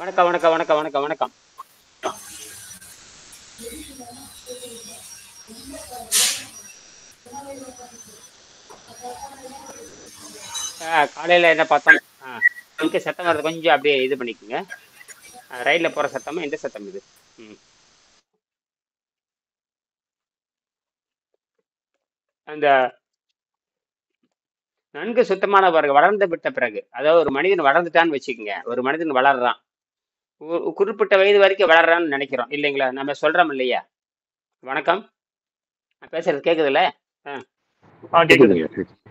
வணக்கம் வணக்கம் வணக்கம் வணக்கம் வணக்கம். காலையில் என்ன பார்த்தோம்? இங்கே சத்தம் வர்றது கொஞ்சம் அப்படியே இது பண்ணிக்கோங்க. ரயிலில் போகிற சத்தமா எந்த சத்தம் இது? ம் அந்த நன்கு சுத்தமான பிறகு வளர்ந்து விட்ட பிறகு, அதாவது ஒரு மனிதன் வளர்ந்துட்டான்னு வச்சுக்கோங்க. ஒரு மனிதன் வளர்றான், குறிப்பிட்ட வயது வரைக்கும் வளர்றான்னு நினைக்கிறோம் இல்லைங்களா? நம்ம சொல்றோம் இல்லையா? வணக்கம், நான் பேசுறது கேட்குதுல்ல? ஆ கேக்குதுங்க.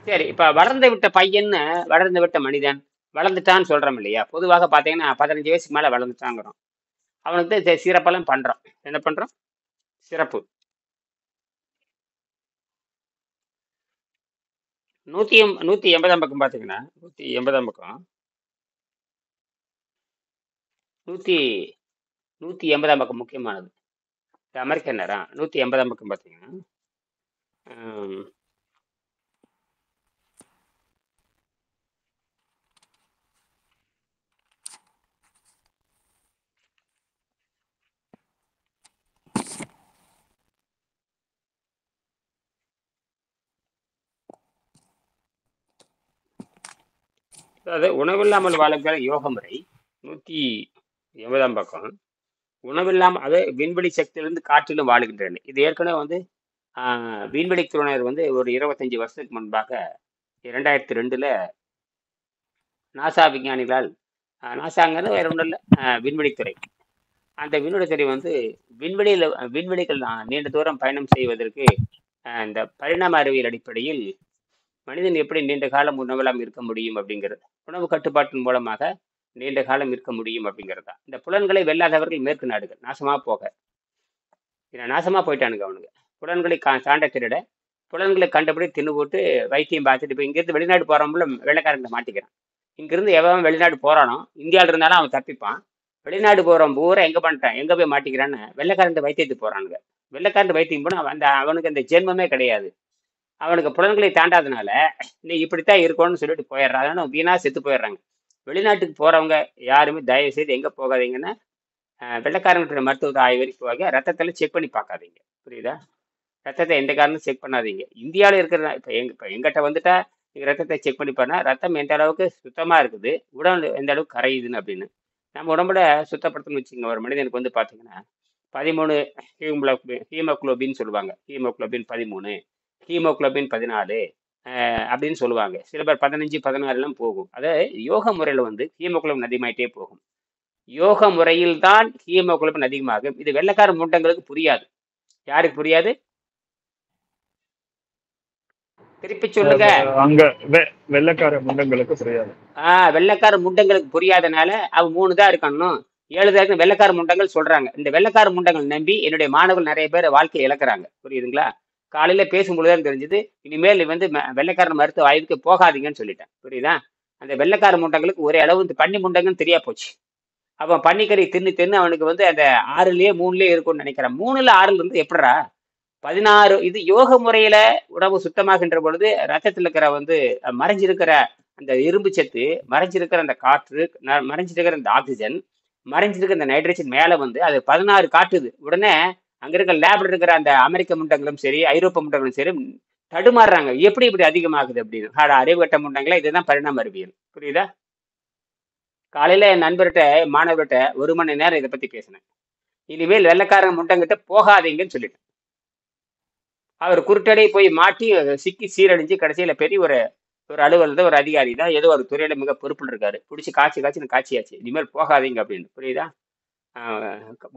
சரி. இப்போ வளர்ந்து விட்ட பையன்னு, வளர்ந்து விட்ட மனிதன் வளர்ந்துட்டான்னு சொல்றோம் இல்லையா? பொதுவாக பார்த்தீங்கன்னா 15 வயசுக்கு மேலே வளர்ந்துட்டாங்கிறோம். அவனுக்கு தான் சிறப்பெல்லாம் பண்றோம். என்ன பண்றோம்? சிறப்பு. 180ஆம் பக்கம் பார்த்தீங்கன்னா, 180ஆம் பக்கம், 100 180ஆம் பக்கம் முக்கியமானது. இந்த அமெரிக்கன் நேரம் 180ஆம் பக்கம் பார்த்தீங்கன்னா, ஆம், அதாவது உணவில்லாமல் வாழுகிற யோக முறை 180ஆம் பக்கம். உணவில்லாமல், அது விண்வெளி சக்தியிலிருந்து காற்றிலும் வாழுகின்றன. இது ஏற்கனவே வந்து விண்வெளி துறையினர் வந்து ஒரு 25 வருஷத்துக்கு முன்பாக 2002ல் நாசா விஞ்ஞானிகளால், நாசாங்கிறது வேற ஒன்றும் இல்லை, விண்வெளித்துறை. அந்த விண்வெளித்துறை வந்து விண்வெளியில் விண்வெளிகள் நீண்ட தூரம் பயணம் செய்வதற்கு இந்த பரிணாம அறிவியல் அடிப்படையில் மனிதன் எப்படி நீண்ட காலம் உணவில்லாமல் இருக்க முடியும் அப்படிங்கிறது, உணவு கட்டுப்பாட்டின் மூலமாக நீண்ட காலம் இருக்க முடியும் அப்படிங்கிறது தான். இந்த புலன்களை வெல்லாதவர்கள் மேற்கு நாடுகள் நாசமா போக, நாசமா போயிட்டானுங்க அவனுங்க. புலன்களை தாண்ட திருட, புலன்களை கண்டபடி தின்னு போட்டு வைத்தியம் பார்த்துட்டு இப்போ இங்கிருந்து வெளிநாடு போறவங்கள வெள்ளைக்காரங்க மாட்டிக்கிறான். இங்கிருந்து எவன் வெளிநாடு போறானோ, இந்தியாவில் இருந்தாலும் அவன் தப்பிப்பான். வெளிநாடு போறவன் பூரா எங்க பண்ணிட்டான், எங்க போய் மாட்டிக்கிறான்னு வெள்ளைக்காரன் வைத்தியத்துக்கு போறானுங்க. வெள்ளைக்காரன் வைத்தியம் போனா அவனுக்கு அந்த ஜென்மமே கிடையாது. அவனுக்கு புலன்களை தாண்டாதனால நீ இப்படித்தான் இருக்கணும்னு சொல்லிட்டு போயிடுறான். அதனால வீணா செத்து போயிடுறாங்க. வெளிநாட்டுக்கு போறவங்க யாருமே தயவு செய்து எங்க போகாதீங்கன்னா, வெள்ளைக்காரங்கிட்ட மருத்துவத்தை ஆய்வறிக்கு போக ரத்தத்தில் செக் பண்ணி பார்க்காதீங்க. புரியுதா? ரத்தத்தை எந்த காரணமும் செக் பண்ணாதீங்க. இந்தியாவில் இருக்கிற இப்போ எங்கிட்ட வந்துட்டா நீங்கள் ரத்தத்தை செக் பண்ணி பாருன்னா, ரத்தம் எந்த அளவுக்கு சுத்தமாக இருக்குது, உடல் எந்த அளவுக்கு கரையுதுன்னு அப்படின்னு. நம்ம உடம்புல சுத்தப்படுத்தணும்னு வச்சுக்கோங்க. ஒரு மனிதனுக்கு வந்து பார்த்தீங்கன்னா 13 ஹீமோகுளோபின் சொல்லுவாங்க. ஹீமோகுளோபின் 13, ஹீமோகுளோபின் 14 அப்படின்னு சொல்லுவாங்க. சில பேர் 15, 16 போகும். அதாவது யோக முறையில் வந்து ஹீமோகுளோபின் அதிகமாயிட்டே போகும். யோக முறையில் தான் ஹீமோகுளோபின் அதிகமாகும். இது வெள்ளைக்கார மூட்டங்களுக்கு புரியாது. யாருக்கு புரியாது? திருப்பி சொல்லுங்க. அங்க வெள்ளைக்கார முண்டங்களுக்கு புரியாது. வெள்ளைக்கார முண்டங்களுக்கு புரியாதனால அவன் 3 தான் இருக்கணும், 7 தான் இருக்கு வெள்ளைக்கார முண்டங்கள் சொல்றாங்க. இந்த வெள்ளைக்கார முண்டங்கள் நம்பி என்னுடைய மாணவர்கள் நிறைய பேர் வாழ்க்கையை இழக்கிறாங்க. புரியுதுங்களா? காலையில பேசும்பொழுதுதான் தெரிஞ்சது, இனிமேல் வந்து வெள்ளைக்கார மருத்துவ ஆய்வுக்கு போகாதீங்கன்னு சொல்லிட்டேன். புரியுதா? அந்த வெள்ளைக்கார முண்டங்களுக்கு ஒரே அளவு இந்த பன்னி முண்டங்கன்னு தெரியா போச்சு. அவன் பன்னிக்கறி தின்னு தின்னு அவனுக்கு வந்து அந்த 6லயே 3லயே இருக்கும்னு நினைக்கிறான். 3ல 6ல இருந்து எப்படிடா 16? இது யோக முறையில உணவு சுத்தமாகின்ற பொழுது ரத்தத்தில் இருக்கிற வந்து மறைஞ்சிருக்கிற அந்த இரும்பு சத்து, மறைஞ்சிருக்கிற அந்த காற்று, மறைஞ்சிருக்கிற அந்த ஆக்சிஜன், மறைஞ்சிருக்கிற அந்த நைட்ரஜன் மேல வந்து அது 16 காட்டுது. உடனே அங்க இருக்கிற லேப்ல இருக்கிற அந்த அமெரிக்க முண்டங்களும் சரி, ஐரோப்பா முண்டங்களும் சரி தடுமாறுறாங்க. எப்படி இப்படி அதிகமாகுது அப்படின்னு. அறிவு கட்ட முண்டங்களா? இதுதான் பரிணாம அறிவியல். புரியுதா? காலையில என் நண்பர்கிட்ட, மாணவர்கிட்ட 1 மணி நேரம் இதை பத்தி பேசினேன். இனிமேல் வெள்ளைக்காரன் முண்டங்கிட்ட போகாதீங்கன்னு சொல்லிட்டேன். அவர் குருட்டடை போய் மாட்டி சிக்கி சீரழிஞ்சு கடைசியில பெரிய ஒரு ஒரு அலுவலகத்தில் ஒரு அதிகாரி தான், ஏதோ ஒரு துறையில மிக பொறுப்பில் இருக்காரு. பிடிச்சி காட்சியாச்சு, இனிமேல் போகாதீங்க அப்படின்னு. புரியுதா?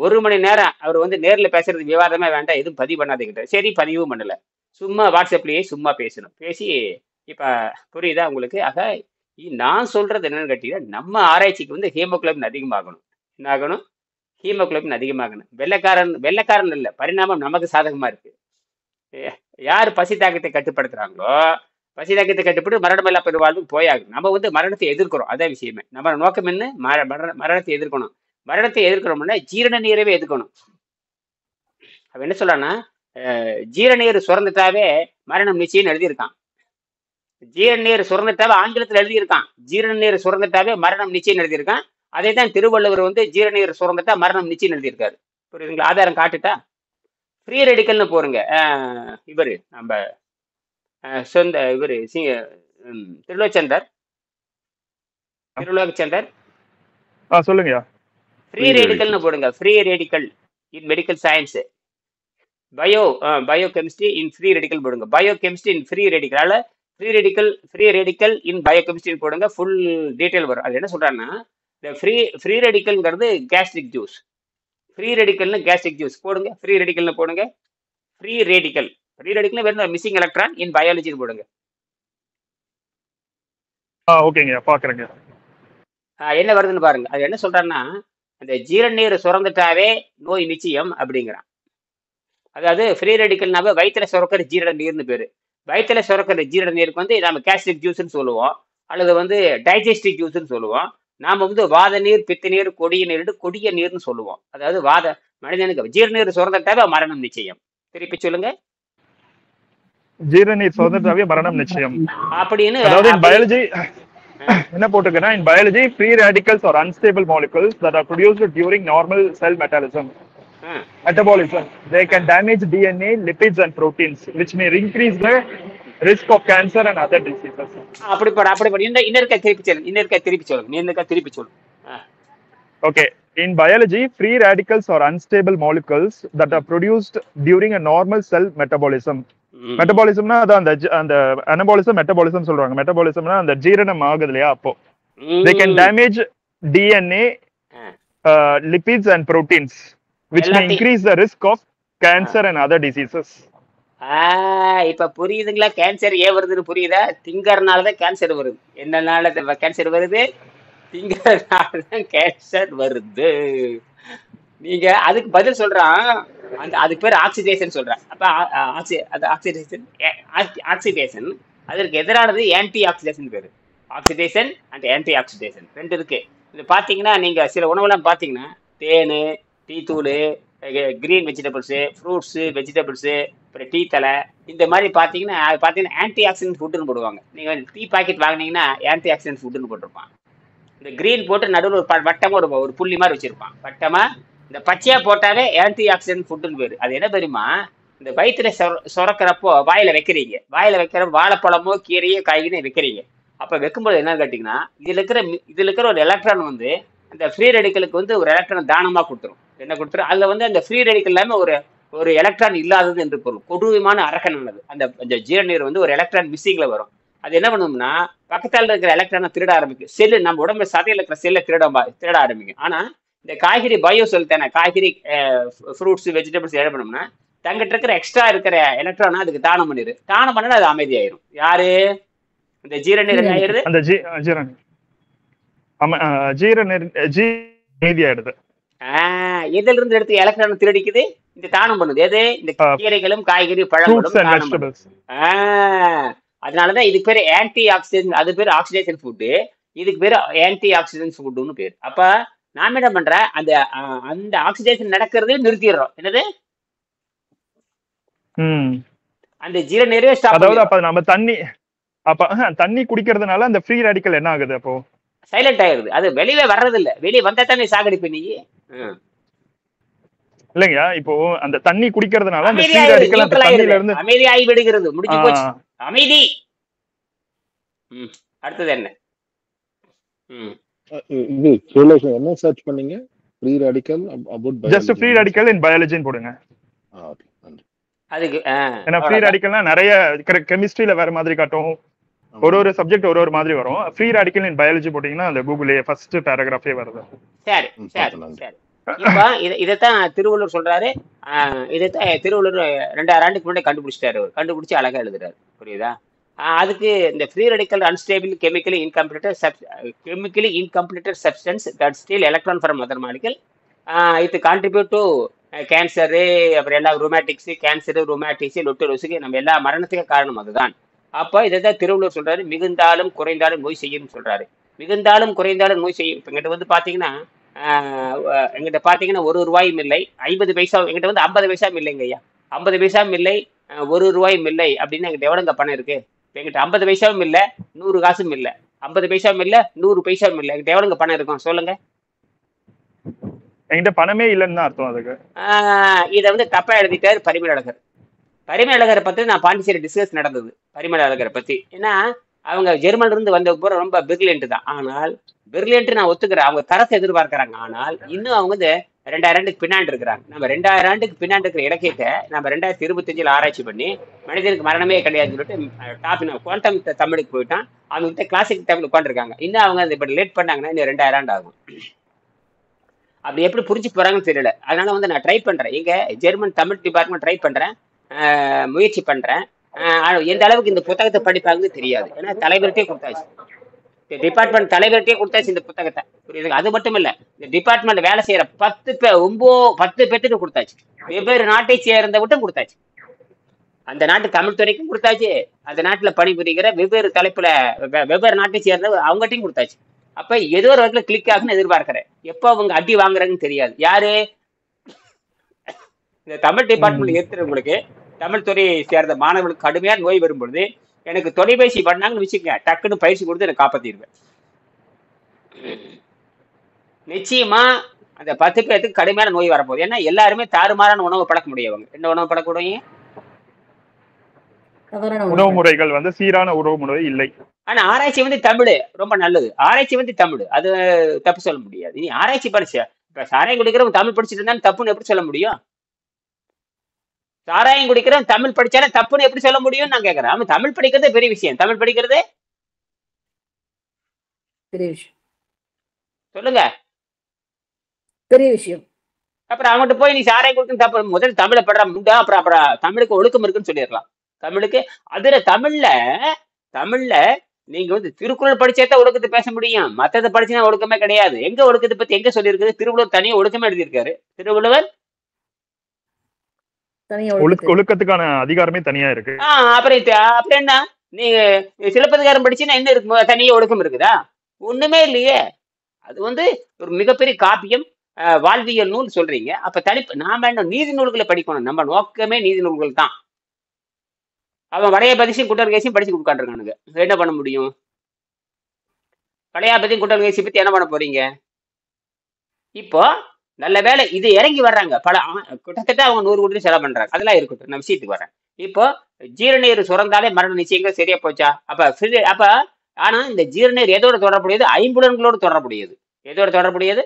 1 மணி நேரம் அவர் வந்து நேரில் பேசுறது விவாதமே வேண்டாம், எதுவும் பதிவு பண்ணாதீங்க. சரி, பதிவும் பண்ணல, சும்மா வாட்ஸ்அப்லயே சும்மா பேசணும். பேசி இப்ப புரியுதா உங்களுக்கு? ஆக நான் சொல்றது என்னன்னு கேட்டீங்கன்னா, நம்ம ஆராய்ச்சிக்கு வந்து ஹீமோகுளோபின் அதிகமாகணும். என்ன ஆகணும்? ஹீமோகுளோபின் அதிகமாகணும். வெள்ளைக்காரன் வெள்ளைக்காரன் இல்லை, பரிணாமம் நமக்கு சாதகமா இருக்கு. யார் பசி தாக்கத்தை கட்டுப்படுத்துறாங்களோ, பசி தாக்கத்தை கட்டுப்பட்டு மரணமில்லா பெருவாழ்வுக்கு போயாகும். நம்ம வந்து மரணத்தை எதிர்க்கிறோம். அதே விஷயமே நம்ம நோக்கம் என்ன? மரணத்தை எதிர்க்கணும். மரணத்தை எதிர்க்கிறோம்னா ஜீரண நீரவே எதிர்க்கணும். அவன் என்ன சொல்றான்னா, ஜீரண நீர் சுரந்துட்டாவே மரணம் நிச்சயம் எழுதியிருக்கான். ஜீரண நீர் சுரந்துட்டாவே ஆங்கிலத்தில் எழுதியிருக்கான். ஜீரண நீர் சுரந்துட்டாவே மரணம் நிச்சயம் எழுதியிருக்கான். அதே தான் திருவள்ளுவர் வந்து ஜீரநீர் சுரந்துட்டா மரணம் நிச்சயம் எழுதியிருக்காரு. புரியுதுங்களா? ஆதாரம் காட்டுட்டா ஃப்ரீ ரெடிக்கல்னு போருங்க. இவரு நம்ம சொந்த இவரு திருலோச்சந்தர் திருலோகச்சந்தர் சொல்லுங்கய்யா. ஃப்ரீ ரேடிக்கல்னு போடுங்க. Free radical in medical science biochemistry in free radical போடுங்க. Biochemistry in free radical. அதனால free radical in biochemistry போடுங்க. ஃபுல் டீட்டெயில் வரும். அது என்ன சொல்றாங்கன்னா, இந்த ஃப்ரீ ரெடிக்கல்ங்கிறது கேஸ்ட்ரிக் ஜூஸ். ஃப்ரீ ரெடிக்கல்னு கேஸ்ட்ரிக் ஜூஸ் போடுங்க. ஃப்ரீ ரெடிக்கல்னு போடுங்க. ஃப்ரீ ரேடிக்கல் வெறும் மிஸ்ஸிங் எலக்ட்ரான் இன் பயாலஜின்னு போடுங்க. ஓகேங்க, பாக்குறேங்க. என்ன வருதுன்னு பாருங்க. அது என்ன சொல்றாருன்னா, அந்த ஜீரநீர் சுரந்துட்டாவே நோய் நிச்சயம் அப்படிங்கிறான். அதாவது ஃப்ரீ ரெடிக்கல்னாவே வயிற்றுல சுரக்கிற ஜீரண நீர்னு பேரு. வயிற்றுல சுரக்கிற ஜீரண நீருக்கு வந்து நம்ம கேஸ்ட்ரிக் ஜூஸ்ன்னு சொல்லுவோம், அல்லது வந்து டைஜஸ்டிக் ஜூஸ்ன்னு சொல்லுவோம். நாம வந்து வாத நீர், பித்த நீர், கொடிய நீர், கொடிய நீர்னு சொல்லுவோம். அதாவது மனிதனுக்கு ஜீரநீர் சுரந்துட்டாவே மரணம் நிச்சயம். திருப்பி சொல்லுங்க. ஜீரநீர் சுரந்துட்டாவே மரணம் நிச்சயம் அப்படின்னு. அதாவது in biology என்ன போட்டுக்கன்னா, in biology free radicals are unstable molecules that are produced during normal cell metabolism. They can damage DNA, lipids and proteins, which may increase the risk of cancer and other diseases. அப்படி இன்னொருக்கா திருப்பி சொல்லுங்க. Okay, in biology free radicals are unstable molecules that are produced during a normal cell metabolism. மெட்டபாலிசம்னா அதான் அந்த anabolism metabolism சொல்றாங்க. மெட்டபாலிசம்னா அந்த ஜீரணம் ஆகுது இல்லையா, அப்போ they can damage DNA, lipids and proteins, which may increase the risk of cancer and other diseases. இப்ப புரியுதுங்களா? கேன்சர் ஏன் வருதுன்னு புரியுதா? திங்கறனாலதான் கேன்சர் வருது. என்னனால கேன்சர் வருது? திங்கறனாலதான் கேன்சர் வருது. நீங்க அதுக்கு பதில் சொல்றான். அதுக்கு பேர் ஆக்சிடேஷன் சொல்றேன். அப்ப ஆக்சிடேஷன் அதற்கு எதிரானது ஆன்டி ஆக்சிடேஷன் பேரு. ஆக்சிடேஷன் அண்ட் ஆன்டி ஆக்சிடேஷன் ரெண்டு இருக்கு. இது பாத்தீங்கன்னா, நீங்க சில உணவுலாம் பாத்தீங்கன்னா, தேனு, டீ தூள், கிரீன் வெஜிடபிள்ஸு, ஃப்ரூட்ஸு, வெஜிடபிள்ஸு, அப்புறம் டீ தலை, இந்த மாதிரி பாத்தீங்கன்னா ஆன்டி ஆக்சிடென்ட் ஃபுட்டுன்னு போடுவாங்க. நீங்க டீ பாக்கெட் வாங்கினீங்கன்னா ஆன்டி ஆக்சிடென்ட் ஃபுட்டுன்னு போட்டிருப்பான். இந்த கிரீன் போட்டு நடுவில் ஒரு வட்டமா ஒரு புள்ளி மாதிரி வச்சிருப்பான். வட்டமா இந்த பச்சையா போட்டாவே ஆன்டி ஆக்சிடென்ட் ஃபுட்டுன்னு பேரு. அது என்ன தெரியுமா? இந்த வயிற்றுல சுரக்கிறப்போ வாயில வைக்கிற வாழைப்பழமோ கீரையோ காய்கறியோ வைக்கிறீங்க. அப்ப வைக்கும்போது என்ன கேட்டீங்கன்னா, இதுல இருக்கிற ஒரு எலக்ட்ரான் வந்து அந்த ஃப்ரீ ரெடிக்கலுக்கு வந்து ஒரு எலக்ட்ரான் தானமா கொடுத்துரும். என்ன கொடுத்துரும்? அதுல வந்து அந்த ஃப்ரீ ரெடிக்கல் எல்லாமே ஒரு எலக்ட்ரான் இல்லாதது என்று பொருள். கொடூரமான அரக்கனானது. அந்த ஜீரநீர் வந்து ஒரு எலக்ட்ரான் மிஸ்ஸிங்ல வரும். அது என்ன பண்ணும்னா, பக்கத்தால இருக்கிற எலக்ட்ரானை திருட ஆரம்பிக்கும். செல்லு நம்ம உடம்புல சதையில இருக்கிற செல்லை திருட ஆரம்பிக்கும். ஆனா இந்த காய்கறி பயோ செல் தானே, காய்கறி ஃப்ரூட்ஸ் வெஜிடபிள்ஸ் என்ன பண்ணோம்னா, தங்கிட்ட இருக்கிற எக்ஸ்ட்ரா இருக்கிற எலக்ட்ரானை அதுக்கு தானம் பண்ணிடு. தானம் பண்ணா அது அமைதியாயிரும். யாரு? இந்த ஜீரநீர் என்ன ஆயிடுது? அந்த ஜீரநீர் அமைதியாயிடுது. எதுல இருந்து எடுத்து எலக்ட்ரான் திருடிக்குது? இந்த தானம் பண்ணுது. எது? இந்த கீரைகளும் காய்கறி பழங்களும். அதனாலதான் இதுக்கு பேரு ஆன்டி ஆக்சிடென்ட். அது பேரு ஆக்சிடேஷன் ஃபுட்டு. இதுக்கு பேரு ஆன்டி ஆக்சிடென்ட் ஃபுட்டுன்னு பேரு. அப்ப நாம என்ன பண்ற, அந்த ஆக்சிடேஷன் நடக்கிறதே நிறுத்திடுறோம். என்னது? அந்த ஜீரநீரே ஸ்டாப். அதாவது அப்ப நம்ம தண்ணி குடிக்கிறதுனால அந்த ஃப்ரீ ரேடிக்கல் என்ன ஆகுது? அப்போ சைலண்ட் ஆயிருது. அது வெளியே வர்றது இல்ல. வெளியே வந்தா தானே சாகடிப்பு நீ. இல்லைங்க, இப்போ அந்த தண்ணி குடிக்கிறதுனால அந்த ஃப்ரீ ரேடிக்கல் அந்த தண்ணில இருந்து அமைதியாகி விடுகிறது. முடிஞ்சு போச்சு. அமைதி. அடுத்தது என்ன? இது கேலோஷன் என்ன சர்ச் பண்ணீங்க? Free radical about biology. Just free radical in பயாலஜின்னு போடுங்க. ஓகே, நன்றி. அதுக்கு ஏன்னா ஃப்ரீ ரேடிக்கல்னா நிறைய கெமிஸ்ட்ரியில வேற மாதிரி காட்டும். ஒரு சப்ஜெக்ட் ஒரு மாதிரி வரும். ஃப்ரீ ரேடிக்கல் இன் பயாலஜி போட்டீங்கன்னா அந்த கூகுளே ஃபர்ஸ்ட் பேராகிராஃபே வருது. சரி. இப்ப இதைத்தான் திருவள்ளுவர் சொல்றாரு. இதைத்தான் திருவள்ளுவர் 2000 ஆண்டுக்கு முன்னாடி கண்டுபிடிச்சு அழகா எழுதுறாரு. புரியுதா? அதுக்கு இந்த free radical unstable chemically incompleted substance that steel electron from other molecule. இது கான்ட்ரிபியூட் டு கேன்சரு, அப்புறம் எல்லா ருமேட்டிக்ஸ், கேன்சரு, ருமேட்டிக்ஸ், லொட்டோரோஸுக்கு நம்ம எல்லா மரணத்துக்கு காரணம் அதுதான். அப்போ இதைதான் திருவள்ளுவர் சொல்றாரு, மிகுந்தாலும் குறைந்தாலும் நோய் செய்யும் சொல்றாரு. மிகுந்தாலும் குறைந்தாலும் நோய் செய்யும். இப்போ எங்கிட்ட வந்து பாத்தீங்கன்னா, எங்கிட்ட பாத்தீங்கன்னா 1 ரூபாயும் இல்லை, 50 பைசா, எங்கிட்ட வந்து 50 பைசாவும் இல்லைங்க ஐயா. 50 பைசாவும் இல்லை, 1 ரூபாயும் இல்லை அப்படின்னு எங்கிட்ட எவ்வளோங்க பணம் இருக்கு? எங்கிட்ட 50 பைசாவும் இல்லை, 100 காசும் இல்லை. 50 பைசாவும் இல்லை, 100 பைசாவும் இல்லை. எங்கிட்ட எவ்வளோங்க பணம் இருக்கும் சொல்லுங்க? என்கிட்ட பணமே இல்லைன்னு தான் அர்த்தம் அதுக்கு. இதை வந்து தப்பா எழுதிட்டாரு பரிமேலழகர். பரிமேலழகரை பத்தி நான் பாண்டிச்சேரி டிஸ்கஸ் நடந்தது பரிமேலழகரை பத்தி. ஏன்னா அவங்க ஜெர்மன்ல இருந்து வந்த பூரா ரொம்ப பிரில்லியன்ட் தான். ஆனால் பிரில்லியன்ட் நான் ஒத்துக்கிறேன், அவங்க தரத்தை எதிர்பார்க்கறாங்க. ஆனால் இன்னும் அவங்க வந்து 2000 ஆண்டுக்கு பின்னாடி இருக்கிறாங்க. நம்ம 2000 ஆண்டுக்கு பின்னாடி இருக்கிற இலக்கியத்தை நம்ம 2025 ஆராய்ச்சி பண்ணி மனிதனுக்கு மரணமே கிடையாதுன்னு சொல்லிட்டு டாப் குவாண்டம் தமிழுக்கு போயிட்டான். அவங்க கிட்ட கிளாசிக் தமிழ் உட்காந்துருக்காங்க. இன்னும் அவங்க இப்ப லேட் பண்ணாங்கன்னா இன்னும் 2000 ஆண்டு ஆகும். அப்படி எப்படி புரிஞ்சு போறாங்கன்னு தெரியல. அதனால வந்து நான் ட்ரை பண்றேன், எங்க ஜெர்மன் தமிழ் டிபார்ட்மெண்ட் ட்ரை பண்றேன், முயற்சி பண்றேன். எந்த அளவுக்கு இந்த புத்தகத்தை படிப்பாங்கன்னு தெரியாது. ஏன்னா தலைவர்கிட்டே கொடுத்தாச்சு, டிபார்ட்மெண்ட் தலைவர்கிட்டே கொடுத்தாச்சு இந்த புத்தகத்தை, புரியுதுங்க? அது மட்டும் இல்ல, இந்த டிபார்ட்மெண்ட் வேலை செய்யற 10 பேத்துக்கு கொடுத்தாச்சு. வெவ்வேறு நாட்டை சேர்ந்தவட்டும் கொடுத்தாச்சு. அந்த நாட்டு தமிழ் துறைக்கும் கொடுத்தாச்சு, அந்த நாட்டுல பணிபுரிகிற வெவ்வேறு தலைப்புல வெவ்வேறு நாட்டை சேர்ந்த அவங்ககிட்டையும் கொடுத்தாச்சு. அப்ப ஏதோ ஒரு வகையில கிளிக் ஆகுன்னு எதிர்பார்க்கிறேன். எப்போ அவங்க அடி வாங்குறாங்கன்னு தெரியாது. யாரு இந்த தமிழ் டிபார்ட்மெண்ட் ஏற்றுறவங்களுக்கு, தமிழ் துறையை சேர்ந்த மாணவர்களுக்கு கடுமையான நோய் வரும்பொழுது எனக்கு தொலைபேசி பண்ணாங்கன்னு வச்சுக்கங்க, டக்குன்னு பயிற்சி கொடுத்து எனக்கு காப்பாத்திடுவேன். நிச்சயமா அந்த 10 பேருக்கு கடுமையான நோய் வரப்போகுது. ஏன்னா எல்லாருமே தாறுமாறான உணவு பழக்க முடியவங்க. என்ன உணவு பழக்க முடியும்? உணவு முறைகள் வந்து சீரான உணவு முறை இல்லை. ஆனா ஆராய்ச்சி வந்து தமிழ் ரொம்ப நல்லது. ஆராய்ச்சி வந்து தமிழ், அது தப்பு சொல்ல முடியாது. நீ ஆராய்ச்சி படிச்ச இப்ப சாராயம் குடிக்கிறவங்க தமிழ் படிச்சுட்டு இருந்தாலும் தப்புன்னு எப்படி சொல்ல முடியும்? சாராயம் குடிக்கிறவன் தமிழ் படிச்சாலே தப்புன்னு எப்படி சொல்ல முடியும் நான் கேட்கறேன். அவன் தமிழ் படிக்கிறதே பெரிய விஷயம். தமிழ் படிக்கிறதே பெரிய விஷயம். சொல்லுங்க, பெரிய விஷயம். அப்புறம் அவங்ககிட்ட போய் நீ சாராயம் குடிக்கணும் தப்பு, முதல்ல தமிழை படுற முண்டா, அப்புறம் அப்புறம் தமிழுக்கு ஒழுக்கம் இருக்குன்னு சொல்லிடலாம். தமிழுக்கு அதுல தமிழ்ல நீங்க வந்து திருக்குறள் படிச்சேதான் ஒழுக்கத்தை பேச முடியும். மத்ததை படிச்சுன்னா ஒழுக்கமே கிடையாது. எங்க ஒழுக்கத்தை பத்தி எங்க சொல்லியிருக்குது? திருவள்ளுவர் தனியா ஒழுக்கமே எழுதியிருக்காரு. திருவள்ளுவர் ஒழுக்கத்துக்கான அதிகாரமே தனியா இருக்கு. அப்புறம் என்ன, நீங்க சிலப்பதிகாரம் படிச்சீங்கன்னா என்ன இருக்கு? தனியா ஒழுக்கம் இருக்குதா? ஒண்ணுமே இல்லையே. அது வந்து ஒரு மிகப்பெரிய காப்பியம், வாழ்வியல் நூல் சொல்றீங்க. அப்ப நாம என்ன நீதி நூல்களை படிக்கணும்? நம்ம நோக்கமே நீதி நூல்கள் தான். அவன் வளைய பதிசியும் குட்டர்கேசியும் படிச்சு உட்காந்துருக்கானுங்க. என்ன பண்ண முடியும்? வளையாபதியும் குட்டர்கேசி பத்தி என்ன பண்ண போறீங்க? இப்போ நல்ல வேலை இது இறங்கி வர்றாங்க. கிட்டத்தட்ட அவங்க 100 கோடி செலவு பண்றாங்க. அதெல்லாம் இருக்கட்டும், நான் விஷயத்துக்கு வரேன். இப்போ ஜீரநீர் சுரந்தாலே மரண நிச்சயங்கள் சரியா போச்சா? அப்ப ஆனா இந்த ஜீரநீர் எதோட தொடர்புடையது? ஐம்புலன்களோடு தொடர்புடையது. எதோட தொடர்புடையது?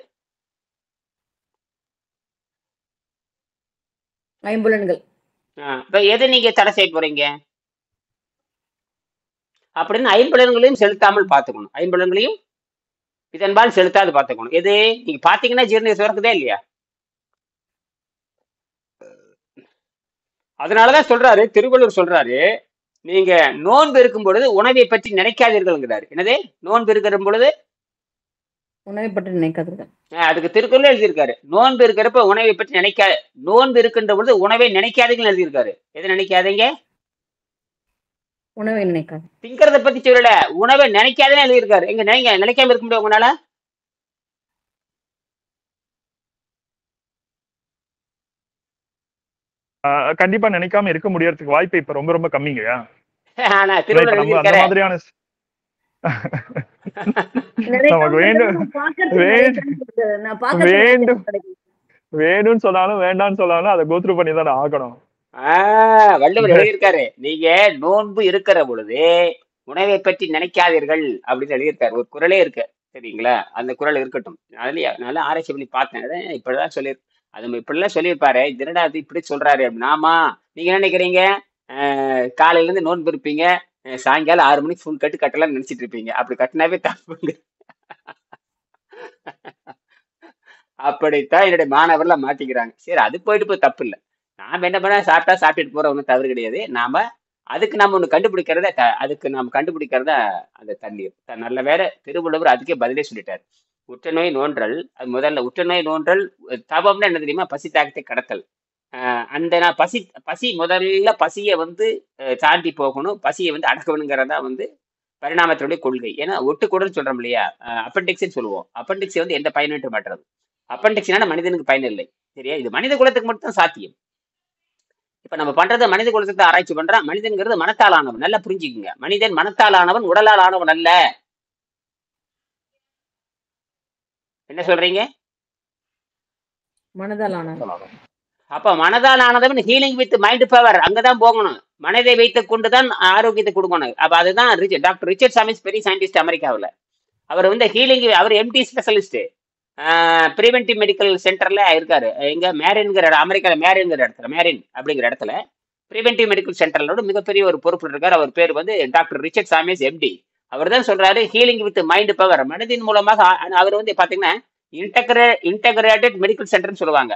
ஐம்புலன்கள். இப்ப எதை நீங்க தடை செய்ய போறீங்க அப்படின்னு ஐம்புலன்களையும் செலுத்தாமல் பார்த்துக்கணும். ஐம்புலன்களையும் இதன்பால் செலுத்தாது பார்த்துக்கணும். எது நீங்க பாத்தீங்கன்னா ஜீரநீர் சுரக்குதே இல்லையா? அதனாலதான் சொல்றாரு, திருவள்ளுவர் சொல்றாரு, நீங்க நோன்பு இருக்கும் பொழுது உணவை பற்றி நினைக்காதீர்கள்ங்கிறாரு. என்னது நோன்பு இருக்கிற பொழுது உணவை பற்றி நினைக்காதீர்கள்? அதுக்கு திருக்குறள் எழுதியிருக்காரு. நோன்பு இருக்கிறப்ப உணவை பற்றி நோன்பு இருக்கின்ற பொழுது உணவை நினைக்காதீங்கன்னு எழுதியிருக்காரு. எதை நினைக்காதீங்க? உணவை நினைக்காது. திங்கிறத பத்தி சொல்லல, உணவை நினைக்காதேன்னு எழுதியிருக்காரு. எங்க நினைக்காம இருக்க முடியும் உங்களால? கண்டிப்பா நினைக்காம இருக்க முடியறதுக்கு வாய்ப்பு இப்ப ரொம்ப ரொம்ப கம்மிங்கயா. ஆனா திருவள்ளுவர் அந்த மாதிரியான நமக்கு வேணும்னு சொன்னாலும் வேண்டாம்னு சொன்னாலும் அதை கோத்ரூ பண்ணி தானே ஆகணும். வள்ளுவர் எழுதியிருக்காரு, நீங்க நோன்பு இருக்கிற பொழுது உணவை பற்றி நினைக்காதீர்கள் அப்படின்னு எழுதியிருக்காரு. ஒரு குறளே இருக்கு, சரிங்களா? அந்த குறள் இருக்கட்டும். அதுலயே நல்லா ஆராய்ச்சி பண்ணி பார்த்தேன். இப்படிதான் சொல்லியிருக்கு. அது இப்படிலாம் சொல்லியிருப்பாரு. என்னடா அது இப்படி சொல்றாரு அப்படின்னு. ஆமா, நீங்க என்ன நினைக்கிறீங்க? காலையில இருந்து நோன்பு இருப்பீங்க, சாயங்காலம் 6 மணிக்கு ஃபுல் கட்டலாம்னு நினைச்சிட்டு இருப்பீங்க. அப்படி கட்டினாவே தப்புங்க. அப்படித்தான் என்னுடைய மாணவர்லாம் மாட்டிக்கிறாங்க. சரி, அது போயிட்டு போய் தப்பு இல்லை. நாம என்ன பண்ண, சாப்பிட்டுட்டு போற ஒன்றும் தவறு கிடையாது. அதுக்கு நம்ம ஒண்ணு கண்டுபிடிக்கிறத அந்த தண்ணீர். நல்ல வேற திருவள்ளுவர் அதுக்கே பதிலே சொல்லிட்டாரு. உற்றநோய் நோன்றல், அது முதல்ல உற்றநோய் நோன்றல். தவம்னா என்ன தெரியுமா? பசி தாக்கத்தை கடத்தல். அந்த பசி முதல்ல பசியை வந்து தாண்டி போகணும், பசியை வந்து அடக்கணுங்கிறதா வந்து பரிணாமத்தினுடைய கொள்கை. ஏன்னா ஒட்டுக்குடல் சொல்றோம் இல்லையா, அப்பெண்டிக்ஸ் சொல்லுவோம். அப்பெண்டிக்ஸ் வந்து எந்த பயனற்று மாட்டுறது. அப்பெண்டிக்ஸ்னால மனிதனுக்கு பயன் இல்லை, சரியா? இது மனித குலத்துக்கு மட்டும் சாத்தியம். இப்ப நம்ம பண்றது மனித குலத்தை ஆராய்ச்சி பண்றான். மனிதன்கிறது மனத்தால் ஆனவன். நல்லா புரிஞ்சுக்குங்க, மனிதன் மனத்தால் ஆனவன், உடலால் ஆனவன் அல்ல. என்ன சொல்றீங்க? மனதால் ஆனது. அப்ப மனதால் ஆனதவன் ஹீலிங் வித் மைண்ட் பவர் அங்கதான் போகணும். மனதை வைத்துக் கொண்டுதான் ஆரோக்கியத்தை கொடுக்கணும். அப்ப அதுதான் டாக்டர் ரிச்சர்ட் சாமிஸ் பெரிய சயின்டிஸ்ட் அமெரிக்காவில். அவர் வந்து ஹீலிங், அவர் எம்டி ஸ்பெஷலிஸ்ட், ப்ரிவென்டிவ் மெடிக்கல் சென்டர்ல இருக்காரு. எங்க மேரின்ங்கிற அமெரிக்காவில் மேரின்ங்கிற இடத்துல, மேரின் அப்படிங்கிற இடத்துல ப்ரிவென்டிவ் மெடிக்கல் சென்டர்லோட மிகப்பெரிய ஒரு பொறுப்பு இருக்காரு. அவர் பேர் வந்து டாக்டர் ரிச்சர்ட் சாமிஸ் எம்டி. அவர் தான் சொல்றாரு ஹீலிங் வித் மைண்ட் பவர். மனதின் மூலமாக அவர் வந்து பாத்தீங்கன்னா இன்டகிரேட்டட் மெடிக்கல் சென்டர்னு சொல்லுவாங்க.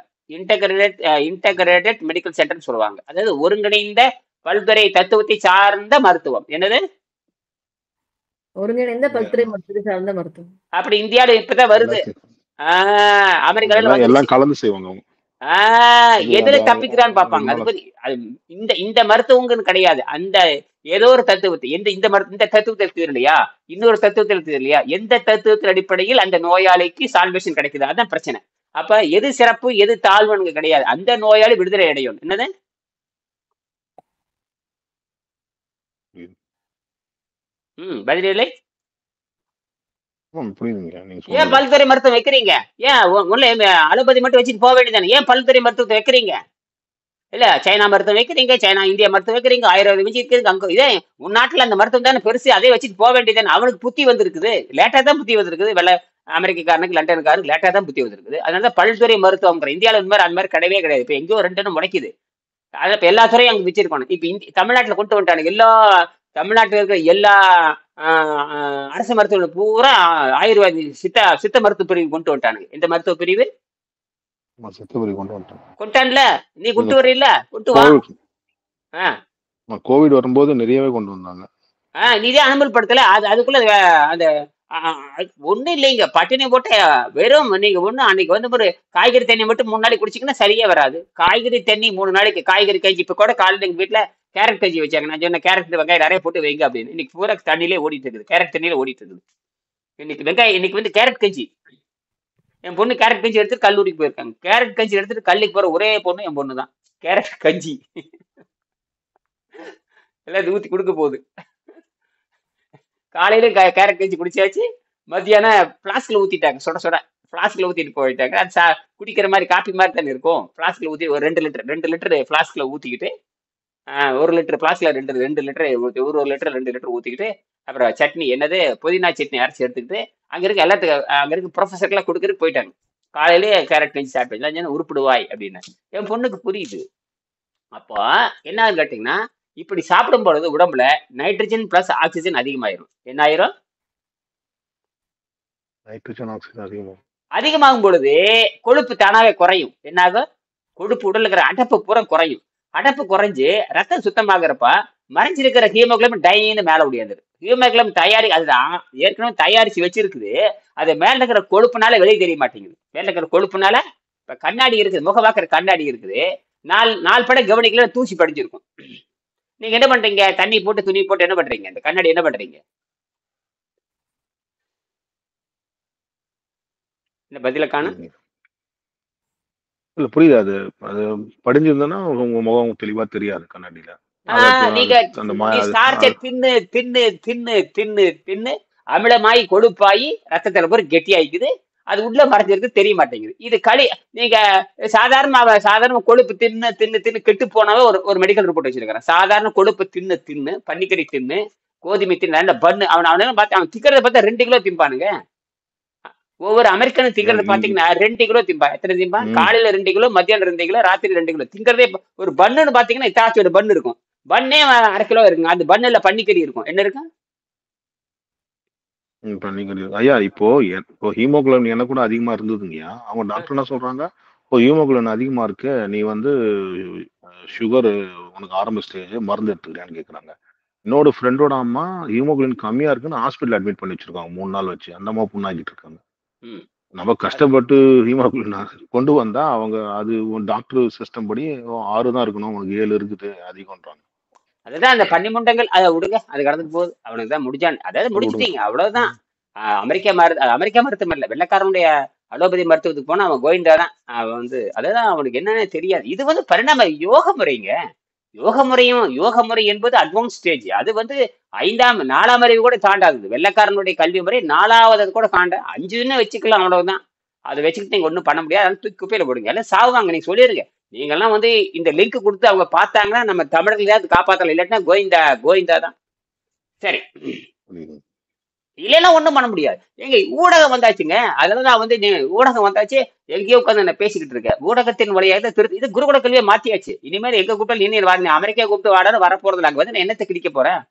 இன்டகிரேட்டட் மெடிக்கல் சென்டர்னு சொல்லுவாங்க. அதாவது ஒருங்கிணைந்த பல்துறை தத்துவத்தை சார்ந்த மருத்துவம். என்னது? ஒருங்கிணைந்த பல்துறை மருத்துவத்தை சார்ந்த மருத்துவம். அப்படி இந்தியாவில இப்பதான் வருது. அமெரிக்கால எல்லாம் கலந்து செய்வாங்க அவங்க. எதுல தப்பிக்கிறான்னு பாப்பாங்க. அது பத்தி இந்த மருத்துவங்கன்னு கிடையாது. அந்த ஏதோ ஒரு தத்துவத்தை இந்த தத்துவத்தில் இருக்குது இல்லையா, இன்னொரு தத்துவத்தில் இருக்குது இல்லையா, எந்த தத்துவத்தின் அடிப்படையில் அந்த நோயாளிக்கு சால்வேஷன் கிடைக்குது, அதுதான் பிரச்சனை. அப்ப எது சிறப்பு எது தாழ்வுன்னு கிடையாது. அந்த நோயாளி விடுதலை அடையும். என்னது? பதிலே ஏன் பல்துறை மருத்துவம் வைக்கிறீங்க? ஏன் உள்ள அலோபதி மட்டும் வச்சுட்டு போக வேண்டியதானே? ஏன் பல்துறை மருத்துவத்தை வைக்கிறீங்க? இல்ல சைனா மருத்துவம் வைக்கிறீங்க, சைனா இந்தியா மருத்துவம் வைக்கிறீங்க, ஆயுர்வேதம் வச்சுருக்கு அங்க. இதே உன் நாட்டுல அந்த மருத்துவம் தானே பெருசு, அதே வச்சுட்டு போக வேண்டியதானே. அவனுக்கு புத்தி வந்திருக்குது, லேட்டா தான் புத்தி வந்திருக்குது. வெள்ள அமெரிக்காரனுக்கு லண்டனுக்காரனுக்கு லேட்டா தான் புத்தி வந்திருக்குது. அதனால பல்துறை மருத்துவம் இந்தியாவில இந்த மாதிரி அந்த மாதிரி கிடையவே கிடையாது. இப்ப எங்கேயோ ரெண்டு முளைக்குது. அதை இப்ப எல்லா துறையும் அங்க வச்சிருக்கணும். இப்ப தமிழ்நாட்டுல கொண்டு வந்துட்டானுங்க. எல்லா தமிழ்நாட்டில் இருக்கிற எல்லா அரசு மருத்துவர்கள் பூரா ஆயுர்வேத சித்த மருத்துவ பிரிவு கொண்டு வந்துட்டானுங்க. இந்த மருத்துவ பிரிவு கொண்டான்ல, நீ கொண்டு வரல, கொண்டு வா. கோவிட் வரும்போது நிறையவே கொண்டு வந்தாங்க. நீதே அனுமதிப்படுத்தல. அதுக்குள்ள அந்த ஒண்ணும் இல்லைங்க, பட்டினி போட்ட வெறும் நீங்க ஒண்ணு அன்னைக்கு வந்து ஒரு காய்கறி தண்ணி மட்டும் 3 நாளைக்கு குடிச்சிங்கன்னா சரியே வராது. காய்கறி தண்ணி 3 நாளைக்கு, காய்கறி கஞ்சி. இப்ப கூட காலையில் எங்க வீட்டுல கேரட் கஞ்சி வச்சாங்க. நான் சொன்ன கேரட் வெங்காயம் நிறைய போட்டு வைங்க அப்படின்னு. இன்னைக்கு பூரா தண்ணியிலே ஓடிட்டு இருக்குது, கேரட் தண்ணியில ஓடிட்டு இருக்குது. இன்னைக்கு வெங்காயம், இன்னைக்கு வந்து கேரட் கஞ்சி. என் பொண்ணு கேரட் கஞ்சி எடுத்துட்டு கல்லூரிக்கு போயிருக்காங்க. கேரட் கஞ்சி எடுத்துட்டு கல்லுக்கு போற ஒரே பொண்ணு என் பொண்ணு தான். கேரட் கஞ்சி எல்லாம் ஊத்தி கொடுக்க போகுது. காலையில கேரட் கஞ்சி குடிச்சாச்சு, மத்தியானம் பிளாஸ்க்ல ஊத்திட்டாங்க, சுட சுட பிளாஸ்க்ல ஊத்திட்டு போயிட்டாங்க. அது குடிக்கிற மாதிரி காப்பி மாதிரி தானே இருக்கும். பிளாஸ்க்ல ஊத்தி ஒரு 2 லிட்டர் பிளாஸ்க்ல ஊத்திக்கிட்டு, 1 லிட்டர் பிளாஸ்க்ல 2 லிட்டர் 1 லிட்டர் 2 லிட்டர் ஊத்திக்கிட்டு, அப்புறம் சட்னி, என்னது புதினா சட்னி அரைச்சி எடுத்துக்கிட்டு அங்க இருக்க எல்லாத்துக்கும் அங்க இருக்க ப்ரொஃபஸர்லாம் கொடுக்கறதுக்கு போயிட்டாங்க. காலையிலேயே கேரட் கஞ்சி சாப்பிட்டு உருப்பிடுவாய் அப்படின்னு. என் பொண்ணுக்கு புரியுது. அப்போ என்ன கேட்டீங்கன்னா, இப்படி சாப்பிடும் பொழுது உடம்புல நைட்ரஜன் பிளஸ் ஆக்சிஜன் அதிகமாயிரும். என்ன ஆயிரும்? நைட்ரஜன் ஆக்சிஜன் அதிகமாகும் பொழுது கொழுப்பு தானாவே குறையும். என்னாகும்? கொழுப்பு உடல்ல இருக்கிற அடப்பு பூரா குறையும். அடப்பு குறைஞ்சு ரத்தம் சுத்தமாகறப்ப மறைஞ்சிருக்கிற ஹீமோகுளோபின் டைன்னு மேல முடியாது. ஹீமோகுளோபின் அதுதான் ஏற்கனவே தயாரிச்சு வச்சிருக்குது. அது மேல இருக்கிற கொழுப்புனால வெளியே தெரிய மாட்டேங்குது. மேல இருக்கிற கொழுப்புனால இப்ப கண்ணாடி இருக்குது, முகவாக்குற கண்ணாடி இருக்குது, நாலு படம் கவனிக்கல தூசி படிஞ்சிருக்கும். நீங்க என்ன பண்றீங்க? தண்ணி போட்டு துணி போட்டு என்ன பண்றீங்க? இந்த கண்ணாடி என்ன பண்றீங்க? இந்த பதில காணும். இல்ல புரியுது. அது படிஞ்சிருந்தா உங்க முகம் தெளிவா தெரியாது கண்ணாடியில. நீங்க ஸ்டார்ச்சை தின்னு தின்னு தின்னு தின்னு தின்னு அமிலமாயி கொழுப்பாயி ரத்தத்துல போய் கெட்டி ஆயிக்குது. அது உள்ள மறைஞ்சிருக்கு, தெரிய மாட்டேங்குது. இது நீங்க சாதாரண கொழுப்பு தின்னு தின்னு தின்னு கெட்டு போனாவே ஒரு மெடிக்கல் ரிப்போர்ட் வச்சிருக்கிறேன். சாதாரண கொழுப்பு தின்னு தின்னு பன்னிக்கறி தின்னு கோதுமை தின்னு நல்ல பண்ணு அவன் பார்த்து அவன் திக்கிறத பார்த்தா 2 கிலோ திம்பானுங்க. ஒவ்வொரு அமெரிக்கனும் திங்கிறது பாத்தீங்கன்னா 2 கிலோ திம்பா. எத்தனை திம்பா? காலையில 2 கிலோ, மத்தியானம் 2 கிலோ, ராத்திரி 2 கிலோ திங்கிறதே. ஒரு பண்ணுன்னு பாத்தீங்கன்னா இத்தாச்சும் ஒரு பண்ணு இருக்கும். பண்ணே 1/2 கிலோ இருக்குங்க. அந்த பண்ணுல பன்னிக்கறி இருக்கும். என்ன இருக்கு? ஐயா இப்போ ஹீமோகுளோபின் எனக்கு கூட அதிகமா இருந்ததுங்கய்யா. அவங்க டாக்டர் என்ன சொல்றாங்க, ஹீமோகுளோபின் அதிகமா இருக்கு, நீ வந்து சுகர் உனக்கு ஆரம்ப ஸ்டேஜ், மருந்து எடுத்துக்கிறியான்னு கேக்குறாங்க. என்னோட ஃப்ரெண்டோட அம்மா ஹீமோகுளோபின் கம்மியா இருக்குன்னு ஹாஸ்பிட்டல் அட்மிட் பண்ணி வச்சிருக்காங்க 3 நாள் வச்சு. அந்த அம்மா புண்ணாக்கிட்டு இருக்காங்க. நம்ம கஷ்டப்பட்டு ஹீமோகுளோபின் கொண்டு வந்தா அவங்க அது டாக்டர் சிஸ்டம் படி 6 தான் இருக்கணும், உனக்கு 7 இருக்குது அதிகம்ன்றாங்க. அதுதான் அந்த பன்னிமுண்டங்கள். அதை விடுங்க, அது கடந்துட்டு போகுது. அவனுக்கு தான் முடிஞ்சான், அதாவது முடிச்சுட்டீங்க, அவ்வளவுதான். அமெரிக்கா மருத்துவம் இல்ல, வெள்ளக்காரனுடைய அலோபதி மருத்துவத்துக்கு போனா அவன் கோவிந்தா தான். அவன் வந்து அதுதான் அவனுக்கு என்னன்னு தெரியாது. இது வந்து பரிணாம யோக முறைங்க. யோக முறை என்பது அட்வான்ஸ் ஸ்டேஜ். அது வந்து 4ஆம் அறிவு கூட தாண்டாது. வெள்ளக்காரனுடைய கல்வி முறை 4ஆவது கூட தாண்ட 5ன்னு வச்சுக்கலாம், அவ்வளவுதான். அதை வச்சுக்கிட்டு நீங்க ஒன்றும் பண்ண முடியாது, அதனால தூக்கி குப்பையில போடுங்க, எல்லாம் சாவுவாங்க. நீங்க சொல்லிருங்க, நீங்கெல்லாம் வந்து இந்த லிங்க் கொடுத்து அவங்க பார்த்தாங்கன்னா நம்ம தமிழர்களாவது காப்பாற்றலாம், இல்லாட்டினா கோவிந்தா கோவிந்தா தான். சரி, புரியுது. இல்லைன்னா ஒண்ணும் பண்ண முடியாது. எங்க ஊடகம் வந்தாச்சுங்க, அதுலதான் வந்து ஊடகம் வந்தாச்சு. எங்கேயோ உட்காந்து நான் பேசிக்கிட்டு இருக்கேன், ஊடகத்தின் வழியாக திருத்தி இது குருகுல கல்வியை மாத்தியாச்சு. இனிமேல் எங்க கூப்பிட்டாலும் நீ வாங்க, அமெரிக்கா கூப்பிட்டு வாடான்னு வரப்போறது. நாங்க வந்து நான் என்னத்தை கிடிக்க போறேன்?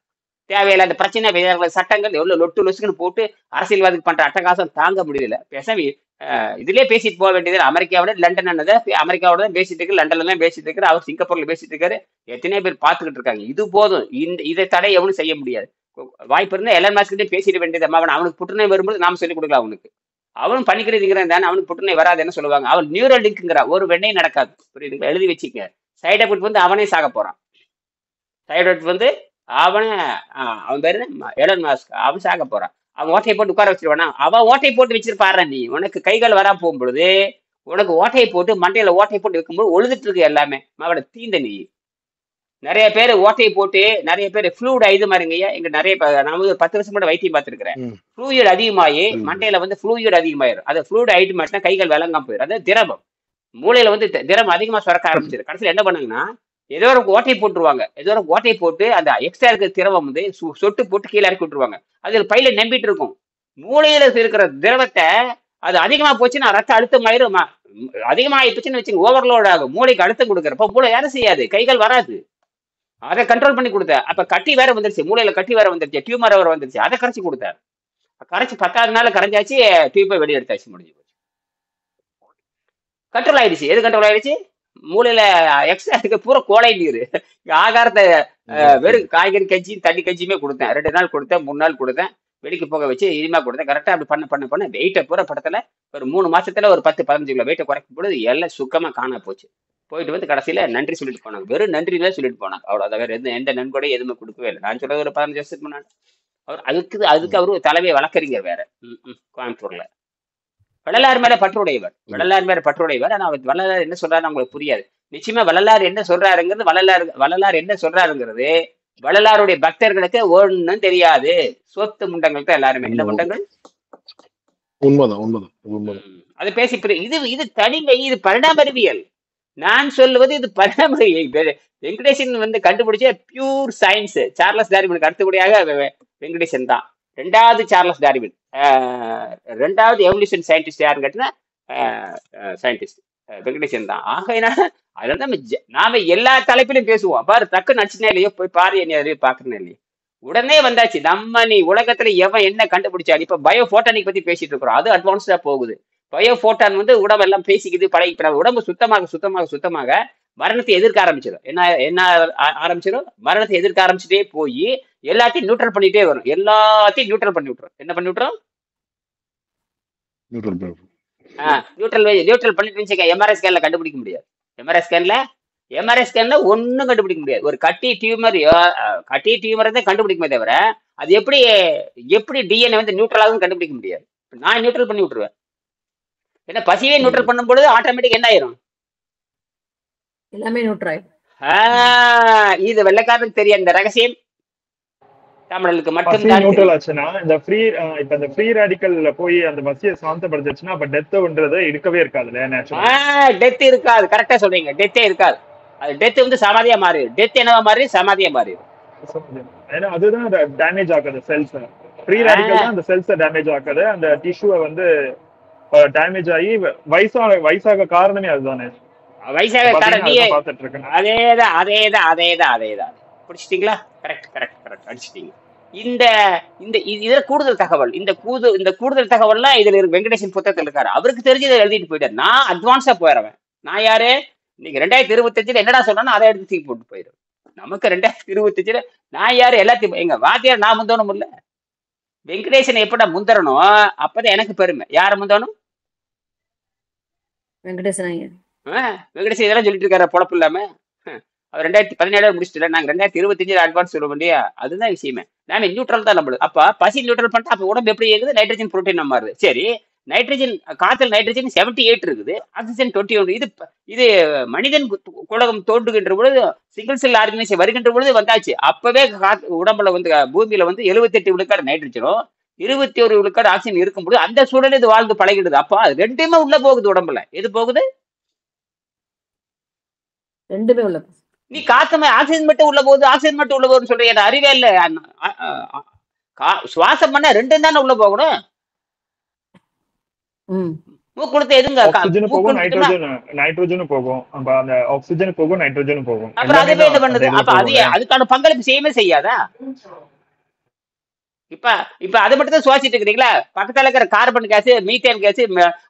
தேவையில்லாத பிரச்சனை, சட்டங்கள் எவ்வளவு லொட்டு லொசுக்குன்னு போட்டு அரசியல்வாதிக்கு பண்ற அட்டகாசம் தாங்க முடியல. பேசாம இதுலயே பேசிட்டு போக வேண்டியது. அமெரிக்காவோட லண்டன் என்னது, அமெரிக்காவோட தான் பேசிட்டு இருக்கு, லண்டன்ல தான் பேசிட்டு இருக்காரு, அவர் சிங்கப்பூர்ல பேசிட்டு இருக்காரு, எத்தனையோ பேர் பார்த்துக்கிட்டு இருக்காங்க. இது போதும், இதை தடை எவனும் செய்ய முடியாது. வாய்ப்பு இருந்தா எலன் மாஸ்கிட்டே பேசிட வேண்டியது. அவனுக்கு புற்றுநோய் வரும்போது நாம சொல்லிக் கொடுக்கலாம் அவனுக்கு, அவனும் பண்ணிக்கிறதுங்கிறான் தானே, அவனுக்கு புற்றுநோய் வராது என்ன சொல்லுவாங்க, அவன் நியூரல் லிங்க்ங்கிற ஒரு வெண்ணையும் நடக்காது. புரியுதுங்களா? எழுதி வச்சுக்க. சைடு எஃபெக்ட் வந்து அவனே சாக போறான். சைடு எஃபெக்ட் வந்து அவனை அவன் பேரு எலன் மாஸ்க், அவன் சாக போறான். அவன் ஓட்டையை போட்டு உட்கார வச்சிருவானா? அவன் ஓட்டையை போட்டு வச்சிருப்பாரு. நீ உனக்கு கைகள் வரா போகும்பொழுது உனக்கு ஓட்டையை போட்டு மண்டையில ஓட்டையை போட்டு வைக்கும்போது ஒழுதுட்டு இருக்கு எல்லாமே. அவட தீந்த நீ. நிறைய பேர் ஓட்டையை போட்டு, நிறைய பேர் ஃப்ளூட் இது மாதிரிங்கய்யா. எங்க நிறைய நான் ஒரு 10 வருஷம் கூட வைத்தியம் பார்த்துருக்கிறேன். ஃப்ளூயிட் அதிகமாகி மண்டையில வந்து ஃப்ளூயிட் அதிகமாயிரும். அது ஃப்ளூட் ஆயிட்டு மாட்டினா கைகள் விளங்காம போயிடும். அது திரவம் மூளையில வந்து திரவம் அதிகமா சுரக்க ஆரம்பிச்சிரு. கடைசியில் என்ன பண்ணுங்கன்னா ஏதோ ஒரு ஓட்டை போட்டுருவாங்க, ஏதோ ஒரு ஓட்டை போட்டு அந்த எக்ஸ்ட்ரா இருக்கிற திரவம் வந்து சொட்டு போட்டு கீழே இறக்கி விட்டுருவாங்க. அது பையில நம்பிட்டு இருக்கும். மூளையில இருக்கிற திரவத்தை அது அதிகமா போச்சுன்னா ரத்த அழுத்தம் ஆயிரும். அதிகமா ஆயிடுச்சுன்னு வச்சுங்க, ஓவர்லோட் ஆகும். மூளைக்கு அழுத்தம் கொடுக்குறப்ப மூளை யாரும் செய்யாது, கைகள் வராது. அதை கண்ட்ரோல் பண்ணி கொடுத்த. அப்ப கட்டி வேற வந்துருச்சு, மூளையில கட்டி வேற வந்துருச்சு, டியூமர் வேற வந்துருச்சு. அதை கரைச்சி கொடுத்தாரு. கரைச்சி 10வது நாள் கரைஞ்சாச்சு, டியூப்பை வெளியே எடுத்தாச்சு, முடிஞ்சு போச்சு. கண்ட்ரோல் ஆயிடுச்சு. எது கண்ட்ரோல் ஆயிடுச்சு? மூளையில எக்ஸ்ட்ரா இருக்க பூரா கோலை நீர். ஆகாரத்தை வெறும் காய்கறி கஞ்சியும் தண்ணி கஞ்சியுமே கொடுத்தேன். 2 நாள் கொடுத்தேன், 3 நாள் கொடுத்தேன், வெளிக்கு போக வச்சு இனிமா கொடுத்தேன். கரெக்டா அப்படி பண்ண வெயிட்டை பூரா படத்துல ஒரு 3 மாசத்துல ஒரு 10-15 கிலோ வெயிட்டை குறைக்கும் பொழுது எல்லாம் சுக்கமா காண போச்சு. போயிட்டு வந்து கடைசியில நன்றி சொல்லிட்டு போனாங்க. வெறும் நன்றிதான் சொல்லிட்டு போனாங்க, அவ்வளவு. வேற எந்த நன்கொடையும் எதுவுமே கொடுக்கவே இல்லை. நான் சொல்றது ஒரு 15 வருஷத்துக்கு முன்னாடி. அவர் அதுக்கு அவரு தலைமையை வழக்கறிஞர் வேற, கோயம்புத்தூர்ல. வள்ளலார் மேல பற்றுடையவர், வள்ளலார் மேல பற்றுடையவர். ஆனா அவர் வள்ளலார் என்ன சொல்றாரு உங்களுக்கு புரியாது. நிச்சயமா வள்ளலார் என்ன சொல்றாருங்கிறது, வள்ளலார் என்ன சொல்றாருங்கிறது வள்ளலாருடைய பக்தர்களுக்கு ஒண்ணும் தெரியாது. சொத்து முண்டங்கள் தான் எல்லாருமே. என்ன முண்டங்கள்? உண்மைதான். அது பேசி இது தனிமை, இது பரிணாம அறிவியல். நான் சொல்லுவது இது பரிணாம அறிவியல். வெங்கடேசன் வந்து கண்டுபிடிச்ச பியூர் சயின்ஸ். சார்லஸ் டார்வினுக்கு அடுத்தபடியாக வெங்கடேசன் தான் 2வது சார்லஸ் டார்வின். 2வது எவல்யூஷன் சயின்டிஸ்ட் யாருன்னு கேட்டீங்கன்னா சயின்டிஸ்ட் வெங்கடேசன் தான். ஆகையினால அதுல நாம எல்லா தலைப்பிலும் பேசுவோம். பாரு, டக்கு நடிச்சுனே இல்லையோ, போய் பாரு, என்ன பாக்குறேன்னு இல்லையோ, உடனே வந்தாச்சு. நம்ம நீ உலகத்துல எவன் என்ன கண்டுபிடிச்சாரு? இப்ப பயோ போட்டானிக் பத்தி பேசிட்டு இருக்கிறோம், அது அட்வான்ஸ்டா போகுது. பயோ போட்டான் வந்து உடம்பெல்லாம் பேசிக்குது, பழகி உடம்பு சுத்தமாக மரணத்தை எதிர்க்க ஆரம்பிச்சிடும். என்ன ஆரம்பிச்சிடும்? மரணத்தை எதிர்க்க ஆரம்பிச்சுட்டே போய் எல்லாத்தையும் நியூட்ரல் பண்ணிட்டே வரும். எல்லாத்தையும் நியூட்ரல் பண்ணி விட்டுரும். என்ன பண்ணி விட்டுரும்? நியூட்ரல் பண்ணிட்டு எம்ஆர்ஐ ஸ்கேன்ல கண்டுபிடிக்க முடியாது. எம்ஆர்ஐ ஸ்கேன்ல ஒன்னும் கண்டுபிடிக்க முடியாது. ஒரு கட்டி டியூமர் தான் கண்டுபிடிக்குமே தவிர அது எப்படி டிஎன்ஏ வந்து நியூட்ரல் ஆகும் கண்டுபிடிக்க முடியாது. நான் நியூட்ரல் பண்ணி விட்டுருவேன். ஏன்னா பசியே நியூட்ரல் பண்ணும்போது ஆட்டோமேட்டிக் என்ன ஆயிரும்? எல்லாமே நியூட்ரல். இது வெள்ளைக்காரனுக்கு தெரியும் இந்த ரகசியம், தமிழர்களுக்கு மட்டும் நியூட்ரல் ஆச்சுன்னா இந்த ஃப்ரீ ரேடிக்கல்ல போய் அந்த பசியை சாந்தப்படுத்துச்சுன்னா அப்ப டெத்ன்றது இருக்கவே இருக்காதுல்ல, நேச்சுரலா டெத் இருக்காது. கரெக்டா சொல்றீங்க, டெத்தே இருக்காது. அது டெத் வந்து சமாதியா மாறிடும். டெத் என்னவா மாறி? சமாதியா மாறிடும். ஏன்னா அதுதான் டேமேஜ் ஆகுது செல்ஸ். ஃப்ரீ ரேடிக்கல் தான் அந்த செல்ஸை டேமேஜ் ஆக்குது, அந்த டிஷ்யூவை வந்து டேமேஜ் ஆகி வயசாக காரணமே அதுதானே. வயசாக காரணம் அதேதான். பிடிச்சிட்டீங்களா? கரெக்ட் அடிச்சிட்டீங்க. இதுல கூடுதல் தகவல், இந்த கூடுதல் தகவல்லாம் இதுல வெங்கடேசன் புத்தகத்தில் இருக்காரு. அவருக்கு தெரிஞ்சதை எழுதிட்டு போயிட்டாரு. நான் அட்வான்ஸா போயிடுவேன். நான் யாரு? இன்னைக்கு 2025 என்னடா சொல்றேன்னா அதை எடுத்து தூக்கி போட்டு போயிடும். நமக்கு 2025 நான் யாரு? எல்லாத்தையும் எங்க வாத்தியார் நான் முந்தணும் இல்ல, வெங்கடேசனை எப்படா முந்தரணும் அப்பதான் எனக்கு பெருமை. யார முந்தணும்? வெங்கடேசன் இதெல்லாம் சொல்லிட்டு இருக்காரு பொழப்பு இல்லாம. அவர் 2017 முடிச்சுட்டு, நாங்க 2025 அட்வான்ஸ் சொல்ல வேண்டிய அதுதான் விஷயமே. நாம நியூட்ரல் தான் நம்மளுக்கு. அப்ப பசி நியூட்ரல் பண்ணிட்டு அப்ப உடம்பு எப்படி இருக்குது? நைட்ரஜன் புரோட்டீன் மாறுது. சரி, நைட்ரஜன் காத்துல நைட்ரஜன் 78 இருக்குது, ஆக்சிஜன் 21. இது மனிதன் உலகம் தோன்றுகின்ற பொழுது சிங்கிள் செல் ஆர்கனைசேஷன் வருகின்ற பொழுது வந்தாச்சு. அப்பவே உடம்புல வந்து பூமியில வந்து 78 விழுக்காடு நைட்ரஜனும் 21 விழுக்காடு ஆக்சிஜன் இருக்கும்போது அந்த சூழலில் இது வாழ்ந்து பழகிடுது. அப்போ அது ரெண்டுமே உள்ள போகுது உடம்புல. எது போகுது? ரெண்டுமே உள்ள போகுது. நீ காத்து ஆக்சிஜன் மட்டும் உள்ள போகுது, ஆக்சிஜன் மட்டும் உள்ள போகுதுன்னு சொல்றீங்க. அது அறிவே இல்ல. சுவாசம் பண்ண ரெண்டும் தானே உள்ள போகணும். மூக்கு கொடுத்து எதுங்க ஆக்சிஜன் மூக்கு போகும், கொடுத்துட்டுனா நைட்ரோஜனும் போகும். அப்ப அந்த ஆக்சிஜன் போகும், நைட்ரோஜனும் போகும். அப்புறம் எல்லாமே அதுவே என்ன தான் அந்த பண்ணுது? இதுல அப்ப அது போகும்ல. அதுக்கான பங்களிப்பு செய்யவே செய்யாதா? இப்ப இப்ப அதை மட்டும் தான் சுவாசிட்டு இருக்கிறீங்களா? பக்கத்துல இருக்கிற கார்பன் கேஸ், மீத்தேன் கேஸ்,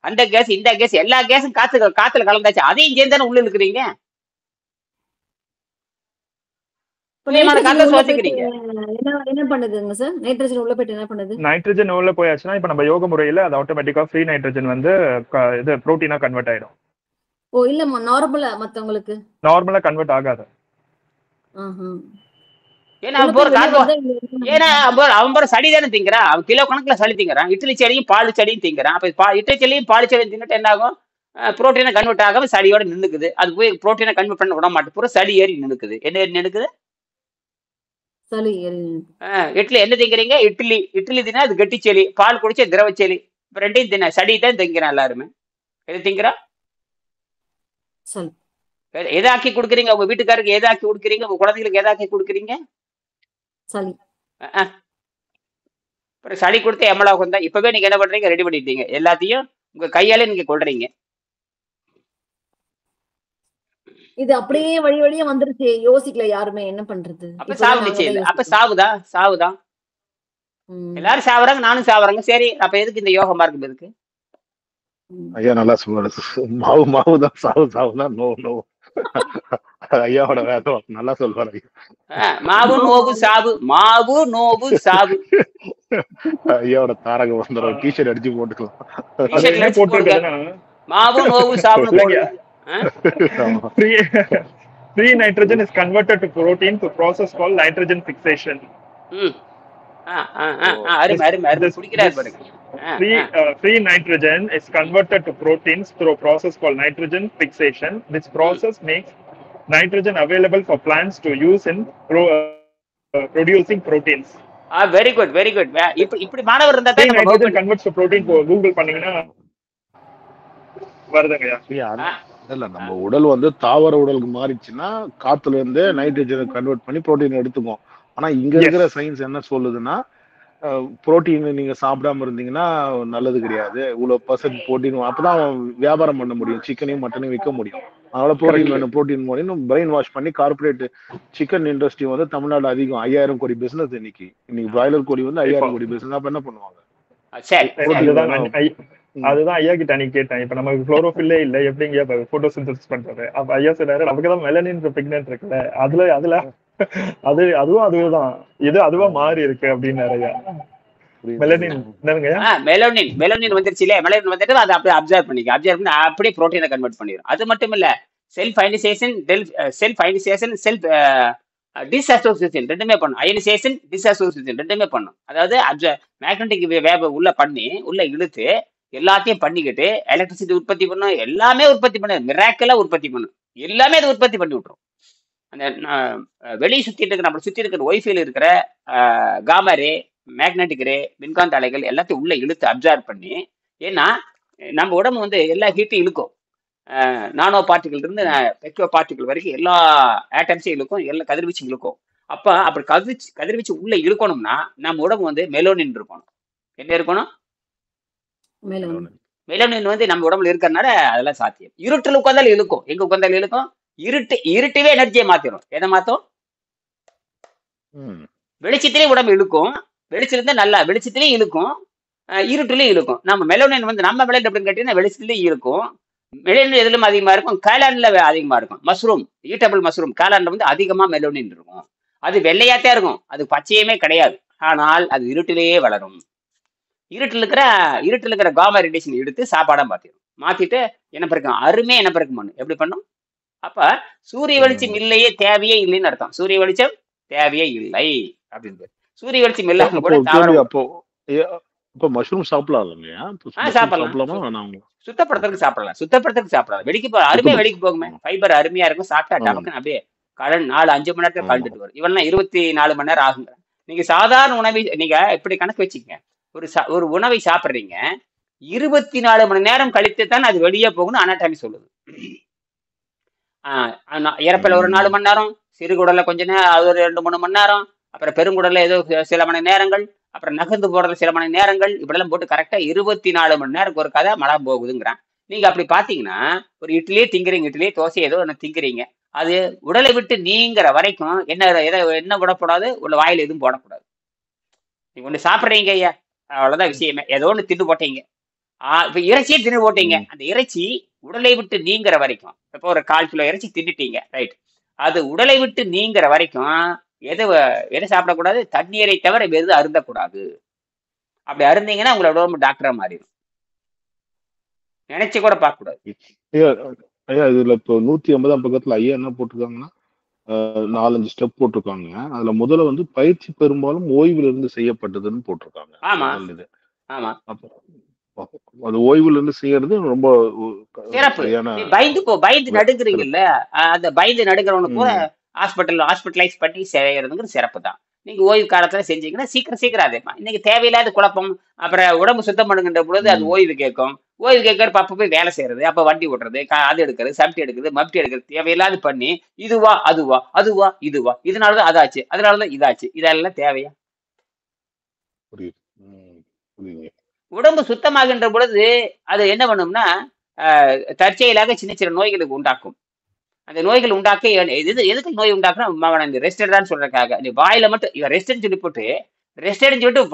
அந்த கேஸ், இந்த கேஸ், எல்லா கேஸும் காத்துல கலந்தாச்சு. அதையும் சேர்ந்து தானே உள்ள இருக்கிறீங்க. இப்ப தூயமான நைட்ரஜன் காத்த உள்ள போயிட்டு சுவாசிக்கிறீங்க. என்ன பண்ணுதுங்க சார்? நைட்ரஜன் உள்ள போயிட்டு என்ன பண்ணுது? நைட்ரஜன் உள்ள போயாச்சுன்னா இப்ப நம்ம யோக முறையில அது ஆட்டோமேட்டிக்கா ஃப்ரீ நைட்ரஜன் வந்து இது புரோட்டீனா கன்வெர்ட் ஆயிடும். ஓ இல்லம்மா, நார்மலா மத்தவங்களுக்கு நார்மலா கன்வெர்ட் ஆகாது. ஏன்னா உள்ள அவன் போற போய் வெளியே கார்பன், வந்தா ஏன்னா அவன் போற சளி தானே திங்கிறான். அவன் கிலோ கணக்குல சளி திங்கிறான். இட்லி செடியும் பால் செடியும் திங்கிறான். அப்ப இட்லி செடியும் பால் செடியும் தின்னுட்டு என்ன ஆகும்? புரோட்டீனை கன்வெர்ட் ஆகாம சளியோட நின்னுக்குது. அது போய் புரோட்டீனை கன்வெர்ட் பண்ண விட மாட்டேன். பூரா சளி ஏறி நின்னுக்குது. என்ன ஏறி நின்னுக்குது? சளி ஏறி. இட்லி என்ன திங்கிறீங்க? இட்லி தின்னா அது கெட்டி செளி, பால் குடிச்ச திரவ செளி. இப்ப ரெண்டையும் தின்ன சளி தான் திங்கிறான் எல்லாருமே. எது திங்கிறா? சளி. எதாக்கி கொடுக்குறீங்க? உங்க வீட்டுக்காரருக்கு எதாக்கி கொடுக்குறீங்க? உங்க குழந்தைகளுக்கு எதாக்கி கொடுக்குறீங்க? சளி. அப்புறம் சளி கொடுத்து எம்மளா வந்தா இப்பவே நீங்க என்ன பண்றீங்க? ரெடி பண்ணிட்டீங்க எல்லாத்தையும். உங்க கையால நீங்க கொள்றீங்க. இது அப்படியே வழி வழியா வந்துருச்சு. யோசிக்கல யாருமே என்ன பண்றது. அப்ப சாவு நிச்சயம் இல்லை. அப்ப சாவுதான். எல்லாரும் சாவுறாங்க, நானும் சாவுறாங்க. சரி, அப்ப எதுக்கு இந்த யோக மார்க்கம் இருக்கு? ஐயா நல்லா சொல்லுவாரு. மாவுதான் சாவுதான். நோ ஐயாவோட வேதம் நல்லா சொல்லுவாரு. மாவு நோவு சாவு. ஐயாவோட தாரக வந்துடும். டிஷர்ட் அடிச்சு போட்டுக்கலாம். மாவு நோவு சாவு. Free nitrogen is converted to protein through process called nitrogen fixation. Free nitrogen is converted to proteins through a process called nitrogen fixation. This process makes nitrogen available for plants to use in producing proteins. Very good. இப்படி மாணவர் இருந்தா தான் நம்ம nitrogen converts to protein. Google பண்ணீங்கன்னா வருதுங்கய்யா. இல்ல நம்ம உடல் வந்து தாவர உடலுக்கு மாறிச்சுன்னா காத்துல இருந்து நைட்ரஜனை கன்வெர்ட் பண்ணி புரோட்டீன் எடுத்துக்கும். ஆனா இங்க இருக்கிற சயின்ஸ் என்ன சொல்லுதுன்னா, புரோட்டீன் நீங்க சாப்பிடாம இருந்தீங்கன்னா நல்லது கிடையாது. இவ்வளவு % புரோட்டீன் அப்பதான் வியாபாரம் பண்ண முடியும். சிக்கனையும் மட்டனையும் விற்க முடியும். அதனால புரோட்டீன் வேணும் பிரெயின் வாஷ் பண்ணி கார்பரேட் சிக்கன் இண்டஸ்ட்ரி வந்து தமிழ்நாடு அதிகம் 5000 கோடி பிசினஸ். இன்னைக்கு பிராய்லர் கோழி வந்து 5000 கோடி பிசினஸ். அப்ப என்ன பண்ணுவாங்க? அதுதான் ஐயா கிட்ட அன்னைக்கு கேட்டேன். இப்ப நமக்கு குளோரோஃபில்லே இல்ல, எப்படிங்க போட்டோசிந்தசிஸ் பண்றது? அப்ப ஐயா சொன்னாரு, நமக்குதான் மெலனின் பிக்மெண்ட் இருக்குல்ல, அதுல அதுதான் இது அதுவா மாறி இருக்கு அப்படின்னு நிறைய மெலனின் வந்துருச்சு இல்லையா? மெலனின் வந்துட்டு அதை அப்படியே அப்சர்வ் பண்ணி அப்படியே புரோட்டீனை கன்வெர்ட் பண்ணிடும். அது மட்டும் இல்ல, செல்ஃப் அயனைசேஷன், செல்ஃப் டிஸ்அசோசியேஷன் ரெண்டுமே பண்ணும். அயனைசேஷன், டிஸ்அசோசியேஷன் ரெண்டுமே பண்ணும். அதாவது மேக்னெட்டிக் வேவ் உள்ள பண்ணி உள்ள இழுத்து எல்லாத்தையும் பண்ணிக்கிட்டு எலக்ட்ரிசிட்டி உற்பத்தி பண்ணும். எல்லாமே உற்பத்தி பண்ணு, மிராக்கலா உற்பத்தி பண்ணும். எல்லாமே அது உற்பத்தி பண்ணி விட்டுரும். அந்த வெளியே சுத்திட்டு இருக்கிற நம்ம சுத்தி இருக்கிற ஒய்ஃபைல இருக்கிற காமா ரே, மேக்னெட்டிக் ரே, மின்காந்த அலைகள் எல்லாத்தையும் உள்ள இழுத்து அப்சர்வ் பண்ணி, ஏன்னா நம்ம உடம்பு வந்து எல்லா ஹீட்டையும் இழுக்கும். நானோ பார்ட்டிகள் இருந்து பெக்டோ பார்ட்டிகள் வரைக்கும் எல்லா ஆட்டம்ஸையும் இழுக்கும், எல்லா கதிர்வீச்சும் இழுக்கும். அப்படி கதிர்வீச்சு உள்ள இழுக்கணும்னா நம்ம உடம்பு வந்து மெலோனின் இருக்கணும். என்ன இருக்கணும்? மெலோனின் வந்து நம்ம உடம்புல இருக்கிறதுனால அதெல்லாம் சாத்தியம். இருட்டில் உட்காந்தாலும் இழுக்கும். எங்க உட்காந்தாலும் இழுக்கும். இருட்டுவே எனர்ஜியை மாத்திரும். எதை மாத்தும்? வெளிச்சத்திலேயே உடம்பு இழுக்கும். வெளிச்சத்திலேயே இழுக்கும், இருட்டுலயும் இழுக்கும். நம்ம மெலோனின் வந்து நம்ம மெலன் அப்படின்னு கேட்டீங்கன்னா வெளிச்சத்திலேயே இருக்கும். மெலனின் எதிலும் அதிகமா இருக்கும், காளான்ல அதிகமா இருக்கும். மஷ்ரூம், ஈட்டபிள் மஷ்ரூம் காளான்ல வந்து அதிகமா மெலனின் இருக்கும். அது வெள்ளையாத்தான் இருக்கும், அது பச்சையுமே கிடையாது. ஆனால் அது இருட்டிலேயே வளரும். இருட்டில் இருக்கிற காமா ரேடியேஷன் எடுத்து சாப்பாடா மாத்திட்டு இனப்பெருக்கம், அருமையா இனப்பெருக்கம் பண்ணும். எப்படி பண்ணும்? அப்ப சூரிய வெளிச்சம் இல்லையே, தேவையே இல்லைன்னு அர்த்தம். சூரிய வெளிச்சம் தேவையே இல்லை அப்படின்னு. சூரிய வெளிச்சம் இல்லாம கூட அப்ப மஷ்ரூம் சாப்பிடலாம் இல்லையா? சாப்பிடலாம். சுத்தப்படுத்துறதுக்கு சாப்பிடலாம். அருமையா வெளிக்கு போகுமே, ஃபைபர் அருமையா இருக்கும். சாப்பிட்டா டமக்குன்னு அப்படியே 4-5 மணி நேரத்துல கலந்துட்டு வரும். இவெல்லாம் 24 மணி நேரம் ஆகுங்க. நீங்க சாதாரண உணவை நீங்க இப்படி கணக்கு வச்சுக்கங்க. ஒரு உணவை சாப்பிடுறீங்க, 24 மணி நேரம் கழித்து தான் அது வெளியே போகணும் அனாட்டமி சொல்லுது. இறப்பையில ஒரு 4 மணி நேரம், சிறுகுடல்ல கொஞ்ச நேரம், அது ஒரு 2-3 மணி நேரம், அப்புறம் பெருங்குடல்ல ஏதோ சில மணி நேரங்கள், அப்புறம் நகர்ந்து போறதுல சில மணி நேரங்கள், இப்படிலாம் போட்டு கரெக்டா 24 மணி நேரம் ஒரு கதை மழை போகுதுங்கிறான். நீங்க அப்படி பாத்தீங்கன்னா ஒரு இட்லியே திங்கிறீங்க, இட்லியே தோசை ஏதோ ஒன்று திங்கிறீங்க, அது உடலை விட்டு நீங்கிற வரைக்கும் என்ன விடக்கூடாது, உள்ள வாயில எதுவும் போடக்கூடாது. நீங்க ஒண்ணு சாப்பிடுறீங்க ஐயா, அவ்வளவுதான் விஷயமே. ஏதோ ஒண்ணு தின்னு போட்டீங்க, இப்ப இறைச்சியே தின்னு போட்டீங்க, அந்த இறைச்சி உடலை விட்டு நீங்கிற வரைக்கும், இப்போ ஒரு 1/4 கிலோ இறைச்சி தின்னுட்டீங்க, ரைட், அது உடலை விட்டு நீங்கிற வரைக்கும் எதை சாப்பிடக்கூடாது, தண்ணீரை தவிர எது அருந்தக்கூடாது. அப்படி அருந்தீங்கன்னா உங்களோட உடம்பு டாக்டரா மாறிடும், நினைச்சு கூட பார்க்க கூடாது. ஐயா இதுல இப்போ 180ஆம் பக்கத்துல ஐயா என்ன போட்டிருக்காங்கன்னா 4-5 ஸ்டெப் போட்டிருக்காங்க. அதுல முதல்ல வந்து பயிற்சி பெரும்பாலும் ஓய்வில் இருந்து செய்யப்பட்டதுன்னு போட்டிருக்காங்க. ஆமா இது ஆமா, அது ஓய்வுல இருந்து செய்யறது ரொம்ப சிறப்பு. பயந்து நடுங்குறீங்கல்ல, அந்த பயந்து நடுங்குறவனுக்கு கூட ஹாஸ்பிட்டலைஸ் பண்ணி செய்யறதுங்கிற சிறப்பு தான். நீங்க ஓய்வு காலத்துல செஞ்சீங்கன்னா சீக்கிரம் அதே இன்னைக்கு தேவையில்லாத குழப்பம், அப்புறம் உடம்பு சுத்தம் பண்ணுகின்ற பொழுது அது ஓய்வு கேட்கும், ஓய்வு கேட்கறப்ப அப்ப போய் வேலை செய்யறது, அப்ப வண்டி ஓட்டுறது, அது எடுக்கிறது, சம்டி எடுக்கிறது, மப்டி எடுக்கிறது, தேவையில்லாது பண்ணி இதுவா அதுவா இதுவா, இதனாலதான் அதாச்சு, அதனாலதான் இதாச்சு, இதெல்லாம் தேவையா? உடம்பு சுத்தமாகின்ற பொழுது அது என்ன பண்ணும்னா தற்செயலாக சின்ன சின்ன நோய்களுக்கு உண்டாக்கும். அந்த நோய்கள் உண்டாக்க எதுக்கு நோய் உண்டாக்குனா ரெஸ்ட் தான் சொல்றதுக்காக. நீ வாயில மட்டும் இவன் ரெஸ்ட்னு சொல்லி போட்டு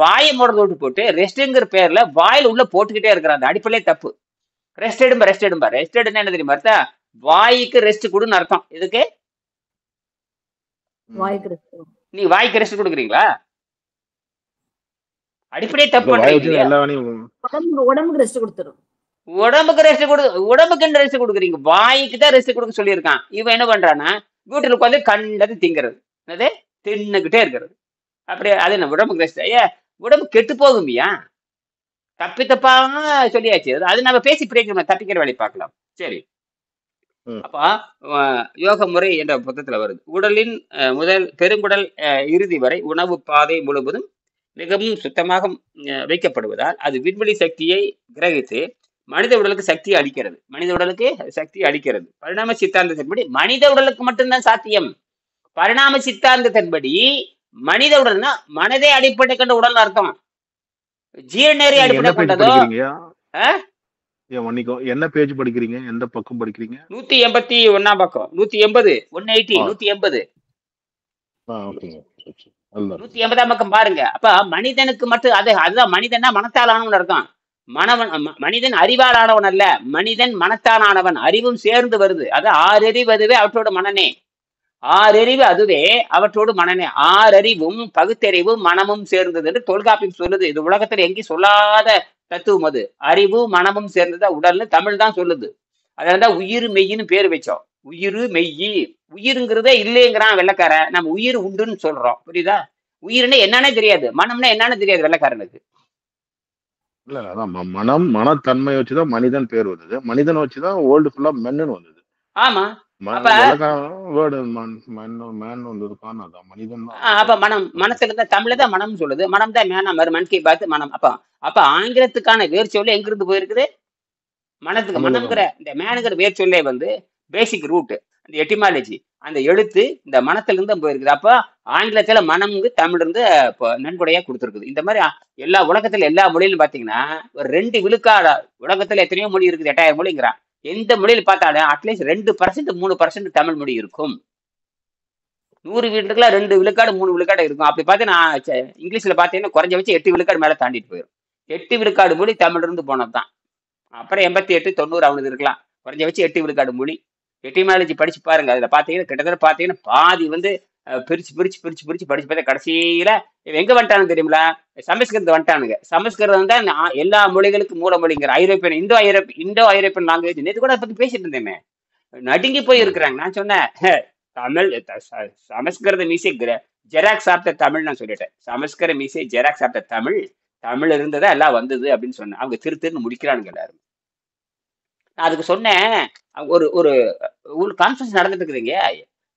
வாயை மூடுறது போட்டு ரெஸ்ட்ங்கிற பேர்ல வாயில உள்ள போட்டுக்கிட்டே இருக்கிறான். அந்த அடிப்படையே தப்பு. ரெஸ்ட் எடும்பா என்ன தெரியுமா அர்த்தம்? வாய்க்கு ரெஸ்ட் கொடுன்னு அர்த்தம். இதுக்கு நீ வாய்க்கு ரெஸ்ட் கொடுக்குறீங்களா? அடிப்படையே தப்பு பண்றீங்க. உடம்புக்கு ரெஸ்ட் கொடுத்துரும். உடம்புக்கு ரெஸ்ட் கொடுக்குறீங்க, வாய்க்கு தான் ரெஸ்ட் கொடுக்க சொல்லியிருக்கான். இவன் என்ன பண்றான்னா வீட்டுல உட்காந்து கண்டது திங்கிறது, அது தின்னுகிட்டே இருக்கிறது. அப்படியே அது என்ன உடம்புக்கு ரெஸ்ட்? உடம்பு கெட்டு போகுமியா? தப்பாக சொல்லியாச்சு. அது நம்ம பேசி பிரயோஜனம், தப்பிக்கிற வேலையை பார்க்கலாம். சரி, அப்ப யோக முறை என்ற புத்தகத்துல வருது, உடலின் முதல் பெருங்குடல் இறுதி வரை உணவு பாதை முழுவதும் மிகவும் சுத்தமாக வைக்கப்படுவதால் அது விண்வெளி சக்தியை கிரகித்து மனித உடலுக்கு சக்தி அளிக்கிறது. பரிணாம சித்தாந்தத்தின்படி மனித உடலுக்கு மட்டும்தான் சாத்தியம். பரிணாம சித்தாந்தத்தின்படி மனித உடல்னா மனதே அடிப்படை கொண்ட உடல் அர்த்தம். ஜீரணரே அடிப்படை கொண்டதோ. என்ன பேஜ் படிக்கிறீங்க? எந்த பக்கம் படிக்கிறீங்க? 181ஆம் பக்கம். 180 180ஆம் பக்கம் பாருங்க. அப்ப மனிதனுக்கு மட்டும் அதுதான் மனிதனா மனத்தால் ஆனவன் அர்த்தம். மனிதன் அறிவால் ஆனவன் அல்ல, மனிதன் மனத்தான் ஆனவன். அறிவும் சேர்ந்து வருது. அது 6 அறிவு, அதுவே அவற்றோட மனநே. 6 அறிவு அதுவே அவற்றோடு மனநே. 6 அறிவும் பகுத்தறிவும் மனமும் சேர்ந்தது என்று தொல்காப்பியம் சொல்லுது. இது உலகத்துல எங்கேயும் சொல்லாத தத்துவம். அது அறிவு மனமும் சேர்ந்ததா உடல்னு தமிழ் தான் சொல்லுது. அதனாலதான் உயிர் மெய்யின்னு பேர் வச்சோம். உயிர் மெய்யி, உயிருங்கிறதே இல்லைங்கிறான் வெள்ளக்கார. நம்ம உயிர் உண்டுன்னு சொல்றோம், புரியுதா? உயிர்னா என்னன்னே தெரியாது, மனம்னா என்னன்னு தெரியாது வெள்ளக்காரனுக்கு. இல்ல அதான் மனத்தன்மை வச்சுதான் மனிதன் பேர் வந்தது. மனிதன் வச்சுதான் வேர்ல்டு ஃபுல்லா மென்னு வந்தது. ஆமா, அப்ப மனசுல இருந்தா தமிழ்ல தான் மனம் சொல்லுது. மனம் தான் மனக்கை பார்த்து மனம். அப்ப ஆங்கிலத்துக்கான வேர் சொல்ல எங்க இருந்து போயிருக்குது? மனத்துக்கு. மனம்ங்கிற இந்த மேனுங்கிற வேர் சொல்லே வந்து பேசிக் ரூட், அந்த எட்டிமாலஜி, அந்த எழுத்து இந்த மனத்துல இருந்து போயிருக்குது. அப்ப ஆங்கிலத்துல மனம்ங்கு தமிழ் இருந்து நன்கொடையா கொடுத்துருக்குது. இந்த மாதிரி எல்லா உலகத்துல எல்லா மொழியிலும் பாத்தீங்கன்னா ஒரு 2 விழுக்காடு. உலகத்துல எத்தனையோ மொழி இருக்குது, 8000 மொழிங்கிறான். எந்த மொழியில பார்த்தாலும் அட்லீஸ்ட் 2% 3% தமிழ் மொழி இருக்கும். 100 வீட்டுக்குலாம் 2 விழுக்காடு 3 விழுக்காடு இருக்கும். அப்படி பார்த்தீங்கன்னா இங்கிலீஷ்ல பாத்தீங்கன்னா குறைஞ்சபட்சம் 8 விழுக்காடு மேல தாண்டிட்டு போயிடும். 8 விழுக்காடு மொழி தமிழ் இருந்து போனதுதான். அப்புறம் 88 90 அவனுக்கு இருக்கலாம். குறைஞ்சபட்சம் 8 விழுக்காடு மொழி. எட்டிமாலஜி படிச்சு பாருங்க. அதுல பாத்தீங்கன்னா கிட்டத்தட்ட பாத்தீங்கன்னா பாதி வந்து பிரிச்சு படிச்சு பார்த்தா கடைசியில எங்க வந்துட்டானு தெரியுங்களா? சமஸ்கிருதம் வந்துட்டானுங்க. சமஸ்கிருதம் தான் எல்லா மொழிகளுக்கும் மூல மொழிங்கிற ஐரோப்பியன் இந்தோ ஐரோப்பியன் லாங்குவேஜ். நேற்று கூட அதை பத்தி பேசிட்டு இருந்தேன். நடுங்கி போய் இருக்கிறாங்க. நான் சொன்னேன் தமிழ் சமஸ்கிருத மீசை ஜெராக்ஸ் சாப்பிட்ட தமிழ் நான் சொல்லிட்டேன். சமஸ்கிருத மீசை ஜெராக்ஸ் சாப்பிட்ட தமிழ் இருந்ததா எல்லாம் வந்தது அப்படின்னு சொன்னேன். அவங்க திருன்னு முடிக்கிறானுங்க எல்லாரும். நான் அதுக்கு சொன்னேன், ஒரு கான்ஃபரன்ஸ் நடந்துட்டு இருக்குதுங்க.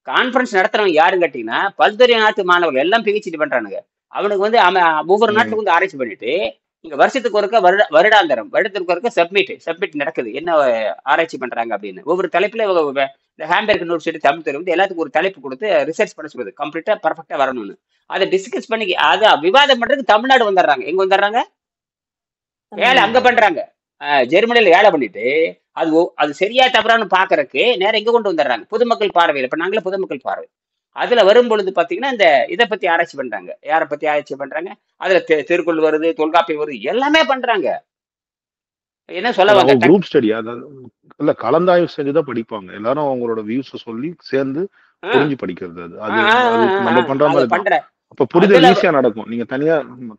கான்ஃபரன்ஸ் நடத்துறவங்க யாருன்னு கேட்டீங்கன்னா பல்துறை நாட்டு மாணவர்கள் எல்லாம் பிஹெச்டி பண்றானுங்க. அவனுக்கு வந்து ஒவ்வொரு நாட்டுக்கு வந்து ஆராய்ச்சி பண்ணிட்டு இங்க வருஷத்துக்கு ஒருக்க வருடாந்திரம் வருடத்துக்கு ஒருக்க சப்மிட் நடக்குது. என்ன ஆராய்ச்சி பண்றாங்க அப்படின்னு. ஒவ்வொரு தலைப்புல இந்த ஹேம்பர்க் யூனிவர்சிட்டி தமிழ் துறை வந்து எல்லாத்துக்கும் ஒரு தலைப்பு கொடுத்து ரிசர்ச் பண்ண சொல்லுது. கம்ப்ளீட்டா பர்ஃபெக்டா வரணும்னு. அதை டிஸ்கஸ் பண்ணி அதை விவாதம் பண்றதுக்கு தமிழ்நாடு வந்துடுறாங்க. எங்க வந்துடுறாங்க? வேலை அங்க பண்றாங்க. ஜெர்மனியில வேலை பண்ணிட்டு அது சரியா தவறான்னு பாக்குறதுக்கு நேரம் எங்க கொண்டு வந்துடுறாங்க? பொதுமக்கள் பார்வையில். இப்ப நாங்களே பொதுமக்கள் பார்வை அதுல வரும் பொழுது பாத்தீங்கன்னா இந்த இதை பத்தி ஆராய்ச்சி பண்றாங்க. யாரை பத்தி ஆராய்ச்சி பண்றாங்க? அதுல திருக்குறள் வருது, தொல்காப்பியம் வருது, எல்லாமே பண்றாங்க. என்ன சொல்ல வந்த குரூப் ஸ்டடி, அதாவது இல்ல கலந்தாய்வு செஞ்சுதான் படிப்பாங்க. எல்லாரும் அவங்களோட வியூஸ் சொல்லி சேர்ந்து புரிஞ்சு படிக்கிறது. அது நம்ம பண்ற மாதிரி பண்ற அப்ப புரிதல் ஈஸியா நடக்கும். நீங்க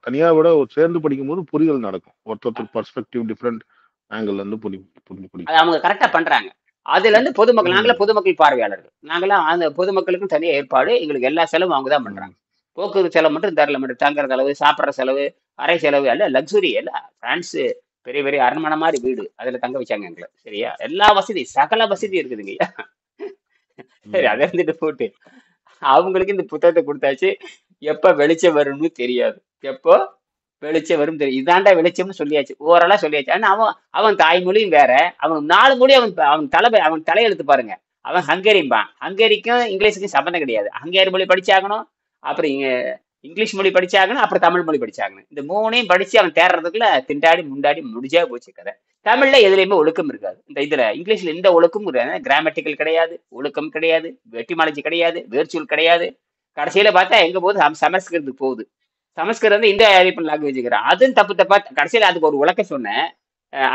தனியா விட சேர்ந்து படிக்கும் போது புரிதல் நடக்கும். ஒருத்தர் பெர்ஸ்பெக்டிவ் டிஃபரெண்ட் ஆங்கிள் வந்து புரிஞ்சு அவங்க கரெக்டா பண்றாங்க. அதுல இருந்து பொதுமக்கள், நாங்களே பொதுமக்கள் பார்வையாளர்கள், நாங்களாம் அந்த பொதுமக்களுக்கும் தனியா ஏற்பாடு. எங்களுக்கு எல்லா செலவும் அவங்க தான் பண்றாங்க. போக்குவரத்து செலவு மட்டும் தரல, மட்டும் தங்குற செலவு, சாப்பிட்ற செலவு, அறை செலவு, எல்லாம் லக்ஸுரி. எல்லாம் பிரான்ஸ் பெரிய பெரிய அரண்மனை மாதிரி வீடு, அதுல தங்க வச்சாங்க எங்களை. சரியா? எல்லா வசதி, சகல வசதி இருக்குதுங்க. சரி, அதை இருந்துட்டு போட்டு அவங்களுக்கு இந்த புத்தகத்தை கொடுத்தாச்சு. எப்ப வெளிச்சம் வரும்னு தெரியாது. எப்போ வெளிச்சம் வரும் தெரியும். இதாண்டா வெளிச்சம்னு சொல்லியாச்சு, ஓரளா சொல்லியாச்சு. ஆனா அவன் தாய்மொழியும் வேற, அவன் 4 மொழி, அவன் தலையெழுத்து பாருங்க. அவன் ஹங்கேரிம்பான். ஹங்கேரிக்கும் இங்கிலீஷுக்கும் சம்பந்தம் கிடையாது. ஹங்கேரி மொழி படிச்சாகணும், அப்புறம் இங்கிலீஷ் மொழி படிச்சாகணும், அப்புறம் தமிழ் மொழி படிச்சாகணும். இந்த 3ஐயும் படிச்சு அவன் தேடுறதுக்குள்ள திண்டாடி முண்டாடி முடிஞ்சா போச்சு கதை. தமிழ்ல எதுலையுமே ஒழுக்கம் இருக்காது. இதுல இங்கிலீஷ்ல எந்த ஒழுக்கம் கிராமட்டிக்கல் கிடையாது, ஒழுக்கம் கிடையாது, வெட்டிமாலஜி கிடையாது, வேர்ச்சொல் கிடையாது. கடைசியில பார்த்தா எங்க போகுது? சமஸ்கிருதத்துக்கு போகுது. சமஸ்கிருதம் வந்து இந்தியா யூரோப்பியன் லாங்குவேஜ் இருக்கிறான். அதுவும் தப்பு. கடைசியில அதுக்கு ஒரு விளக்கம் சொன்னேன்.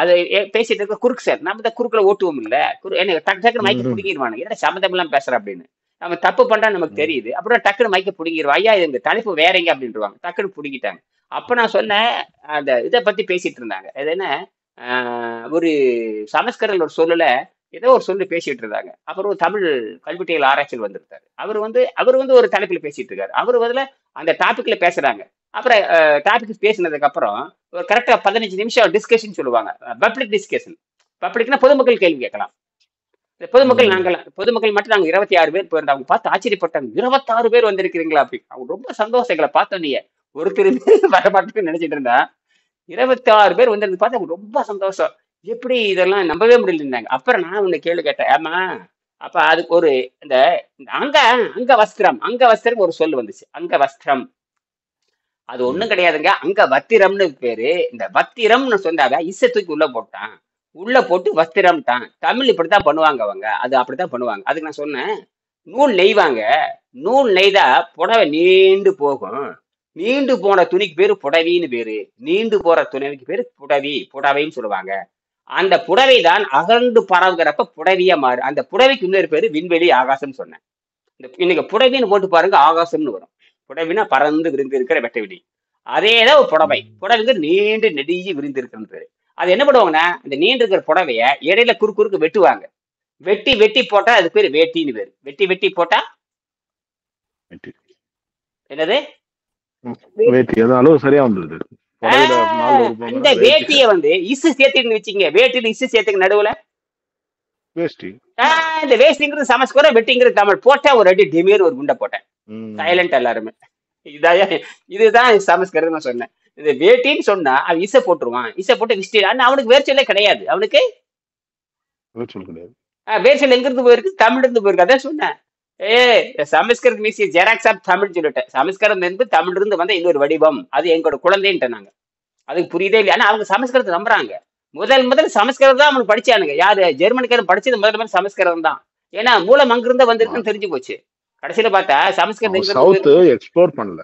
அது பேசிட்டு இருக்க குறுக்கு சார், நம்ம தான் குறுக்குல ஓட்டுவோம் இல்ல, என்ன டக்குன்னு மைக்க பிடிங்கிடுவானு, என்ன சம்மந்தம் எல்லாம் பேசுற அப்படின்னு. நம்ம தப்பு பண்றான்னு நமக்கு தெரியுது. அப்புறம் டக்குன்னு மைக்க பிடிங்கிடுவோம். ஐயா இது தலைப்பு வேறங்க அப்படின்ட்டுருவாங்க. டக்குன்னு பிடிக்கிட்டாங்க. அப்ப நான் சொன்னேன், அந்த இதை பத்தி பேசிட்டு இருந்தாங்க. அது என்ன, ஒரு சமஸ்கிருதம் ஒரு சொல்லல ஏதோ ஒரு சொல்லி பேசிட்டு இருந்தாங்க. அப்புறம் ஒரு தமிழ் கல்வெட்டியல் ஆராய்ச்சியில் வந்திருக்காரு. அவர் வந்து ஒரு தலைப்புல பேசிட்டு இருக்காரு. அவர் வந்து அந்த டாபிக்ல பேசுறாங்க. அப்புறம் டாபிக் பேசினதுக்கு அப்புறம் ஒரு கரெக்டா 15 நிமிஷம் டிஸ்கஷன் சொல்லுவாங்க. Public discussion. பப்ளிக்னா பொதுமக்கள் கேள்வி கேட்கலாம். பொதுமக்கள் மட்டும் நாங்க 26 பேர் போயிருந்தோம். அவங்க பார்த்து ஆச்சரியப்பட்டாங்க. 26 பேர் வந்திருக்கிறீங்களா அப்படி. அவங்க ரொம்ப சந்தோஷங்களை பார்த்தோன்னே ஒருத்தர் வரமாட்டேன்னு நினைச்சிட்டு இருந்தா 26 பேர் வந்திருந்து பார்த்து அவங்க ரொம்ப சந்தோஷம். எப்படி இதெல்லாம் நம்பவே முடியலன்னாங்க. அப்புறம் நான் உன்னை கேள்வி கேட்டேன். ஆமா, அப்ப அதுக்கு ஒரு இந்த அங்க வஸ்திரம் ஒரு சொல் வந்துச்சு. அங்க வஸ்திரம் அது ஒண்ணும் கிடையாதுங்க. அங்க வத்திரம்னு பேரு. இந்த வத்திரம்னு சொன்னாங்க, இசை தூக்கி உள்ள போட்டான். உள்ள போட்டு வஸ்திரம் தான். தமிழ் இப்படித்தான் பண்ணுவாங்க அவங்க. அது அப்படித்தான் பண்ணுவாங்க. அதுக்கு நான் சொன்னேன், நூல் நெய்வாங்க. நூல் நெய்தா புடவை நீண்டு போகும். நீண்டு போன துணிக்கு பேரு புடவின்னு பேரு. நீண்டு போற துணிக்கு பேரு புடவைன்னு சொல்லுவாங்க. அந்த புடவை தான் அகழ்ந்து பரவுகிறப்ப புடவியா மாறு. அந்த புடவைக்கு இன்னொரு பேரு விண்வெளி, ஆகாசம்னு சொன்னேன். இன்னைக்கு புடவின்னு போட்டு பாருங்க, ஆகாசம்னு வரும். புடவினா பறந்து விரிந்து இருக்கிற வெட்டவெளி. அதேதான் ஒரு புடவைங்க நீண்டு நெடிஞ்சு விரிந்து இருக்குன்னு பேரு. அது என்ன பண்ணுவாங்கன்னா, இந்த நீண்டு இருக்கிற புடவைய இடையில குறுக்கு வெட்டுவாங்க. வெட்டி போட்டா அது பேரு வேட்டின்னு பேரு. வெட்டி போட்டா என்னது? வேட்டி. அளவு சரியா வந்துருது. இந்த வேட்டிய வந்து இசு சேர்த்துன்னு வச்சுங்க. வேட்டியில இசு சேர்த்துக்கு நடுவுல வேஷ்டி. இந்த வேஷ்டிங்கிறது சமஸ்கிருதம், வெட்டிங்கிறது தமிழ். போட்டா ஒரு அடி டிமீர் ஒரு குண்டை போட்டேன். சைலண்ட் எல்லாருமே. இதுதான் சமஸ்கிருதம் சொன்னேன். இந்த வேட்டின்னு சொன்னா அவன் இசை போட்டுருவான். இசை போட்டு விஸ்டி. அவனுக்கு வேர்ச்சொல்லே கிடையாது. அவனுக்கு வேர்ச்சொல் எங்க இருந்து போயிருக்கு? தமிழ் இருந்து போயிருக்கு. அதான் சொன்னேன். சமஸ்கிருதம் மீசிய ஜெராக்ஸ் ஆப் தமிழ் சொல்லிட்டேன். சமஸ்கிருதம் இருந்து தமிழ் இருந்து வந்த இன்னொரு வடிவம். அது எங்களோட குழந்தைன்ட்டு நாங்க. அதுக்கு புரியுதே இல்லையா? ஆனா அவங்க சமஸ்கிருதத்தை நம்புறாங்க. முதல் சமஸ்கிருதம் தான் அவனுக்கு படிச்சானுங்க. யாரு? ஜெர்மனிக்காரன் படிச்சது முதல் சமஸ்கிருதம் தான். ஏன்னா மூலம் அங்கிருந்தா வந்திருக்குன்னு தெரிஞ்சு போச்சு. கடைசியில பார்த்தா சமஸ்கிருதம் சவுத் எக்ஸ்ப்ளோர் பண்ணல.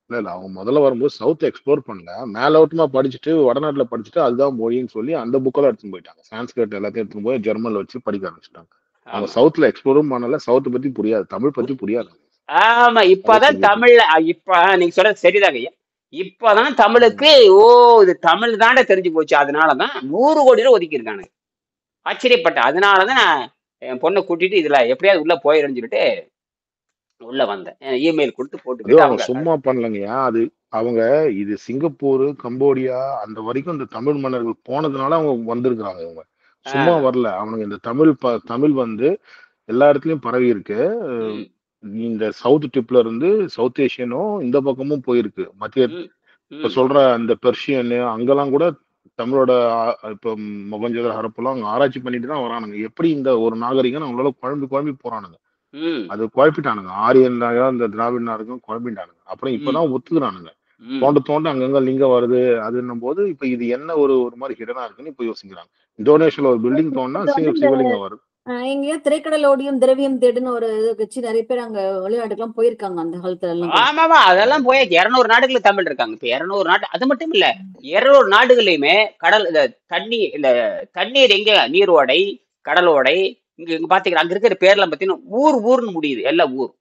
இல்ல அவங்க முதல்ல வரும்போது சவுத் எக்ஸ்ப்ளோர் பண்ணல. மேலோட்டமா படிச்சுட்டு வடநாட்டுல படிச்சுட்டு அதுதான் மொழின்னு சொல்லி அந்த புக்கெல்லாம் எடுத்துன்னு போயிட்டாங்க. சான்ஸ்கிரிட் எல்லாத்தையும் எடுத்துன்னு போய் ஜெர்மன்ல வச்சு படிக்க ஆரம்பிச்சிட்டாங்க. அவங்க சவுத்ல எக்ஸ்ப்ளோரும் பண்ணல. சவுத் பத்தி புரியாது, தமிழ் பத்தி புரியாது. ஆமா, இப்பதான் தமிழ்ல இப்ப நீங்க சொல்றது சரிதாங்க. இப்பதான் தமிழுக்கு இது தமிழ் தானே தெரிஞ்சு போச்சு. அதனாலதான் 100 கோடி ரூபாய் ஒதுக்கி இருக்கானு. ஆச்சரியப்பட்டேன். அதனாலதான் நான் என் பொண்ணை கூட்டிட்டு இதுல எப்படியாவது உள்ள போயிடுன்னு சொல்லிட்டு உள்ள வந்தேன். இமெயில் கொடுத்து போட்டு சும்மா பண்ணலங்கய்யா. அது அவங்க இது சிங்கப்பூர், கம்போடியா அந்த வரைக்கும் இந்த தமிழ் மன்னர்கள் போனதுனால அவங்க வந்திருக்கிறாங்க. அவங்க சும்மா வரல. அவனுங்க இந்த தமிழ் வந்து எல்லா இடத்துலயும் பரவி இருக்கு. இந்த சவுத் டிப்ல இருந்து சவுத் ஏஷியனும் இந்த பக்கமும் போயிருக்கு. மத்திய இப்ப ம் சொல்ற அந்த பெர்ஷியன் அங்கெல்லாம் கூட தமிழோட இப்ப மொகஞ்சதாரோ ஹரப்பெல்லாம் அவங்க ஆராய்ச்சி பண்ணிட்டு தான் வரானுங்க. எப்படி இந்த ஒரு நாகரிகம் அவங்களால குழம்பி குழம்பி போறானுங்க. ம் அது குழப்பிட்டானுங்க. ஆரியன் இந்த திராவிட நாடுகளும் குழம்பிட்டானுங்க. அப்புறம் ம் இப்பதான் ஒத்துக்கிறானுங்க. ம் தோண்ட தோண்ட அங்கங்க லிங்கம் வருது அதுன்னும் போது இப்ப இது என்ன ஒரு மாதிரி ஹிடனா இருக்குன்னு இப்ப யோசிக்கிறாங்க. இந்தோனேஷியால ஒரு பில்டிங் தோணுனா இது வந்து இந்த சிவலிங்கம் வருது. எங்கேயோ திரைக்கடலோடியும் திரவியம் தேடுன்னு ஒரு இது வச்சு நிறைய பேர் அங்க வெளிநாட்டுக்கெல்லாம் போயிருக்காங்க அந்த காலத்துல எல்லாம் கூட. ஆமாமா அதெல்லாம் போய் 200 நாடுகள்ல தமிழ் இருக்காங்க. இப்ப 200 நாடு அது மட்டும் இல்ல 200 நாடுகள்லயுமே கடல் இந்த இந்த தண்ணீர் எங்க நீரோடை கடலோடை இங்க பாத்தீங்கன்னா அங்க இருக்கிற பேர்லாம் பாத்தீங்கன்னா ஊர்னு முடியுது. எல்லாம் ஊர்.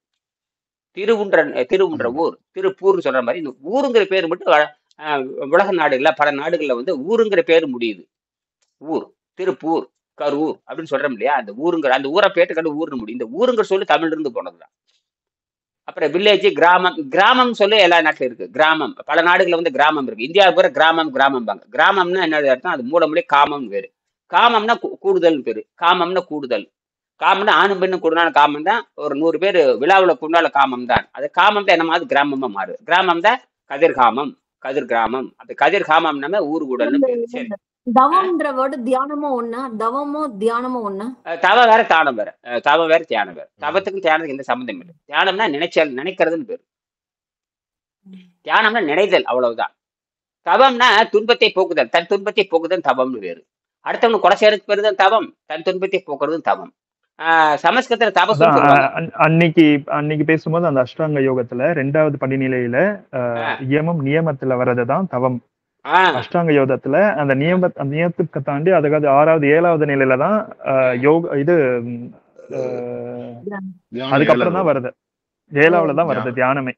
திருவுன்ற ஆமா. ஊர் திருப்பூர்னு சொல்ற மாதிரி இந்த ஊருங்கிற பேர் மட்டும் உலக நாடுகள்ல பல நாடுகள்ல வந்து ஊருங்கிற பேர் முடியுது. ஊர் திருப்பூர் கரூர் அப்படின்னு சொல்றோம் இல்லையா அந்த ஊருங்கிற அந்த ஊரை பேட்டுக்கண்டு ஊர்னு முடியும். இந்த ஊருங்கிற சொல்லி தமிழ்ல இருந்து போனதுதான். அப்புறம் வில்லேஜ் கிராமம் சொல்லி எல்லா நாட்டிலும் இருக்கு. கிராமம் பல நாடுகள்ல வந்து கிராமம் இருக்கு. இந்தியாவுக்கு பேர் கிராமம்பாங்க. கிராமம்னா என்ன அர்த்தம்? அது மூலமொழி காமம் வேறு. காமம்னா கூடுதல் பேரு. காமம்னா கூடுதல். காமம்னா ஆணும் பெண்ணும் கூடுனால காமம் தான். ஒரு 100 பேர் விழாவில் கூடுனால காமம் தான். அது காமம் தான் என்னமாவது கிராமமா மாறு. கிராமம் தான் கதிர்காமம் கதிர் கிராமம். அந்த கதிர் காமம்னா ஊரு கூடல்னு பேரு. சரி. தவம்ன்ற வேர்டு தியானமும் ஒண்ணு, தவமும் தியானமும் ஒண்ணு. தவம் வேற தானம் வேற. தவம் வேற தியானம் வேற. தவத்துக்கும் தியானத்துக்கும் எந்த சம்மந்தம் இல்லை. தியானம்னா நினைக்கிறதுன்னு பேரு. தியானம்னா நினைதல் அவ்வளவுதான். தவம்னா துன்பத்தை போக்குதல். தன் துன்பத்தை போக்குதல் தவம்னு வேறு. அடுத்தவங்க கொலை செய்யறதுக்கு பேரு தான் தவம். தன் துன்பத்தை போக்குறதும் தவம். சமஸ்கிருதத்துல தபசுன்னு சொல்லுவாங்க. அன்னைக்கு பேசும்போது அந்த அஷ்டாங்க யோகத்துல 2வது படிநிலையில யமம் நியமத்துல வர்றதுதான் தவம். அஷ்டாங்க யோகத்துல அந்த நியமத்துக்கு தாண்டி அதுக்காவது 6வது 7வது நிலையில தான் யோக இது அதுக்கப்புறம் தான் வருது. 7வது தான் வருது தியானமே.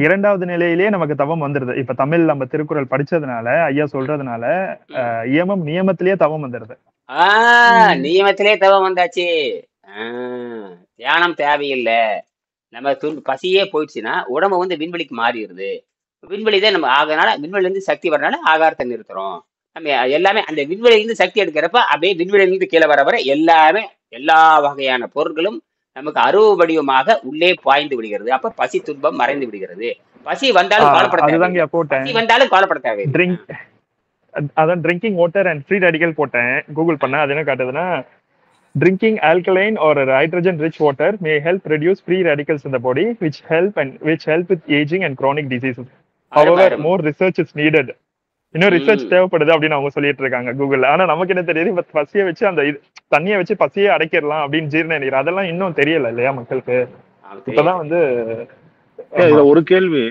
2வது நிலையிலேயே நமக்கு தவம் வந்துருது. இப்ப தமிழ் நம்ம திருக்குறள் படிச்சதுனால ஐயா சொல்றதுனால நியமத்திலேயே தவம் வந்துருது. நியமத்திலே தவம் வந்தாச்சு. தியானம் தேவையில்லை. நம்ம பசியே போயிடுச்சுன்னா உடம்பு வந்து விண்வெளிக்கு மாறிடுது. விண்வெளிதான் நம்ம ஆகனால விண்வெளில இருந்து சக்தி வரனால ஆகாரத்தை நிறுத்துறோம். நம்ம எல்லாமே அந்த விண்வெளியில இருந்து சக்தி எடுக்கிறப்ப அப்படியே விண்வெளியில இருந்து கீழே வர எல்லாமே எல்லா வகையான பொருட்களும் நமக்கு அருவ வடிவமாக உள்ளே பாய்ந்து விடுகிறது. அப்ப பசி துன்பம் மறைந்து விடுகிறது. பசி வந்தாலும் கவலைப்பட தேவையில்லை. அதான் drinking water and free radical போட்டேன் கூகுள் பண்ண. அது என்ன காட்டுதுன்னா drinking alkaline or hydrogen rich water may help reduce free radicals in the body which help with aging and chronic diseases. However, more research is needed. இன்னும் research தேவைப்படுது அப்படின்னு அவங்க சொல்லிட்டு இருக்காங்க கூகுள்ல. ஆனா நமக்கு என்ன தெரியுது, இப்ப பசியை வச்சு அந்த தண்ணியை வச்சு பசியே அடைக்கிடலாம் அப்படின்னு ஜீரண நீர் அதெல்லாம் இன்னும் தெரியல இல்லையா மக்களுக்கு. இப்பதான் வந்து இதுல ஒரு கேள்வி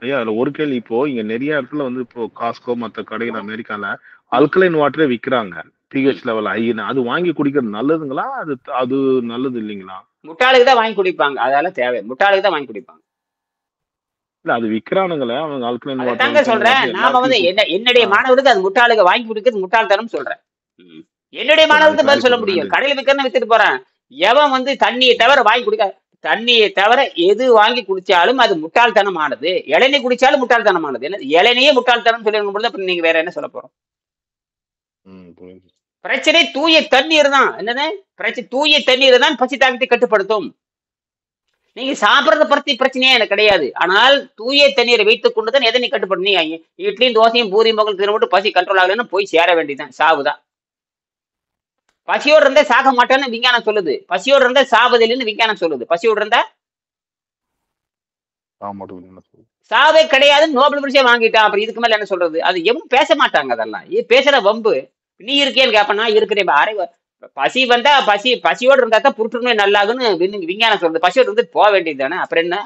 ஐயா, அதுல ஒரு கேள்வி. இப்போ இங்க நிறைய இடத்துல வந்து இப்போ காஸ்கோ மத்த கடைகள் அமெரிக்கால அல்கலைன் வாட்டரே விக்கிறாங்க. பிஹெச் லெவல் ஹைன்னு. அது வாங்கி குடிக்கிறது நல்லதுங்களா? அது நல்லது இல்லைங்களா? முட்டாளுக்கு தான் வாங்கி குடிப்பாங்க. அதெல்லாம் தேவை. முட்டாளுக்கு தான் வாங்கி குடிப்பாங்க. இல்ல அது விக்கிறானுங்களே அவங்க அல்கலைன் வாட்டர். தாங்க சொல்றேன். நாம வந்து என்னுடைய மாணவர்களுக்கு அது முட்டாளுக்கு வாங்கி குடிக்கிறது முட்டாள்தனம் சொல்றேன். என்னுடைய மாணவர்களுக்கு பதில் சொல்ல முடியும். கடையில விற்கிறன்னு வித்துட்டு போறேன். எவன் வந்து தண்ணியை தவிர வாங்கி குடிக்க தண்ணியை தவிர எது வாங்கி குடிச்சாலும் அது முட்டாள்தனமானது. இளநீ குடிச்சாலும் முட்டாள்தனமானது. என்ன இளநியே முட்டாள்தனம் சொல்லிருக்கும் பொழுது அப்புறம் நீங்க வேற என்ன சொல்ல போறோம்? பிரச்சனை தூய தண்ணீர் தான். என்னது பிரச்சனை? தூய தண்ணீர் தான் பசி தாக்கத்தை கட்டுப்படுத்தும். நீங்க சாப்பிடறத பத்தி பிரச்சனையே எனக்கு கிடையாது. ஆனால் தூய தண்ணீரை வைத்துக் கொண்டுதான் எதை நீ கட்டுப்படும். நீ இட்லியும் தோசையும் பூரி மகள் தின மட்டும் பசி கண்ட்ரோல் ஆகலன்னு போய் சேர வேண்டியதுதான். சாவுதான். பசியோடு இருந்தா சாக மாட்டேன்னு விஞ்ஞானம் சொல்லுது. பசியோடு இருந்தா சாவதில்லைன்னு விஞ்ஞானம் சொல்லுது. பசியோடு இருந்தா சாவே கிடையாதுன்னு நோபல் பரிசே வாங்கிட்டான். அப்புறம் இதுக்கு மேல என்ன சொல்றது? அது எவனும் பேச மாட்டாங்க. அதெல்லாம் பேசுற வம்பு. நீ இருக்கேன்னு கேப்ப, நான் இருக்கிறேன். பசி வந்தா பசியோடு இருந்தா தான் புற்றுநோய் நல்லாகுன்னு விஞ்ஞானம் சொல்றது. பசியோடு இருந்து போக வேண்டியது தானே. அப்புறம் என்ன?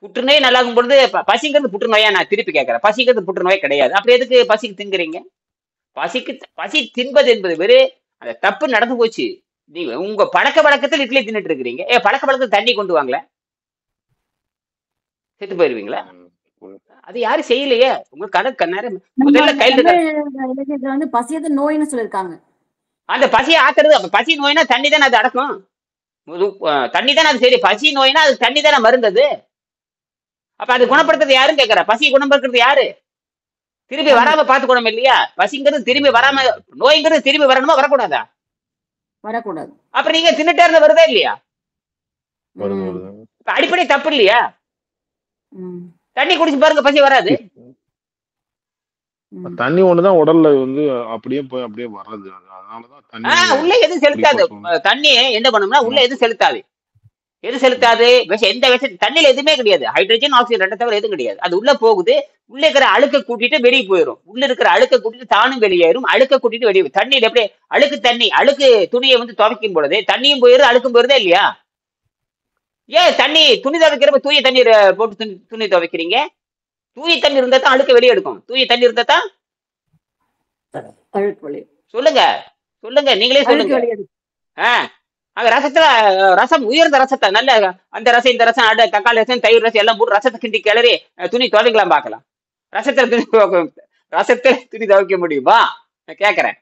புற்றுநோய் நல்லாகும் பொழுது பசிங்கிறது புற்றுநோயா? நான் திருப்பி கேட்கறேன். பசிங்கிறது புற்றுநோய் கிடையாது. அப்படி எதுக்கு பசிக்கு திங்குறீங்க? பசி தின்பது என்பது வேறு. அந்த தப்பு நடந்து போச்சு. நீங்க உங்க பழக்க வழக்கத்தில் இட்லி தின்னுட்டு இருக்கிறீங்க. பழக்க வழக்கத்தில் தண்ணி கொண்டு வாங்கல, செத்து போயிருவீங்களா? அது யாரும் செய்யலையே. உங்களுக்கு கணக்கு நேரம் முதல்ல கையில பசியது நோய்னு சொல்லிருக்காங்க. அந்த பசியை ஆத்துறது. அப்ப பசி நோய்னா தண்ணி தானே அது அடக்கும். தண்ணி தானே அது. சரி, பசி நோய்னா அது தண்ணி தானே மருந்தது. அப்ப அது குணப்படுத்துறது யாருன்னு கேட்கற. பசி குணப்படுத்துறது யாரு? திரும்பி வராம பாத்துக்கணும் இல்லையா? பசிங்கிறது திரும்பி வராம, நோய்ங்கிறது திரும்பி வரணுமா வரக்கூடாதா? வரக்கூடாது. அப்புறம் நீங்க தின்னுட்டே இருந்த வருதா இல்லையா? அடிப்படை தப்பு இல்லையா? தண்ணி குடிச்சு பாருங்க, பசி வராது. ம். தண்ணி ஒண்ணுதான் உடல்ல வந்து அப்படியே போய் அப்படியே வர்றது. அதனாலதான் தண்ணி உள்ள எதுவும் செலுத்தாது. குறிப்பா சொல்றேன். தண்ணி என்ன பண்ணும்னா உள்ள ஆமா. எதுவும் செலுத்தாது. எது செலுத்தாது? எந்த விஷயம் தண்ணியில எதுவுமே கிடையாது. ஹைட்ரஜன் ஆக்சிஜன் ரெண்டை தவிர எதுவும் கிடையாது. அது உள்ள போகுது, உள்ள இருக்கிற அழுக்க கூட்டிட்டு வெளியே போயிடும். உள்ள இருக்கிற அழுக்க கூட்டிட்டு தானும் வெளியேறும், அழுக்க கூட்டிட்டு வெளியே தண்ணியில எப்படி அழுக்கு தண்ணி அழுக்கு துணியை வந்து துவைக்கும் பொழுது தண்ணியும் போயிடும், அழுக்கும் போயிருதா இல்லையா? ஏன் தண்ணி துணி துவைக்கிறப்ப தூய தண்ணீர் போட்டு துணி துவைக்கிறீங்க? தூய தண்ணி இருந்தா தான் அழுக்க வெளியே எடுக்கும். தூய தண்ணி இருந்தா தான் அழுக்கு வெளியே சொல்லுங்க, சொல்லுங்க, நீங்களே அழுக்கு சொல்லுங்க. வெளியேறும். அங்க ரசத்துல ரசம் உயர்ந்த ரசத்தை நல்ல அந்த ரசம் இந்த ரசம் தக்காளி ரசம் தயிர் ரசம் எல்லாம் போட்டு ரசத்தை கிண்டி கிளறி துணி துவைக்கலாம் பார்க்கலாம். ரசத்துல துணி துவைக்க முடியுமா? நான் கேக்குறேன்.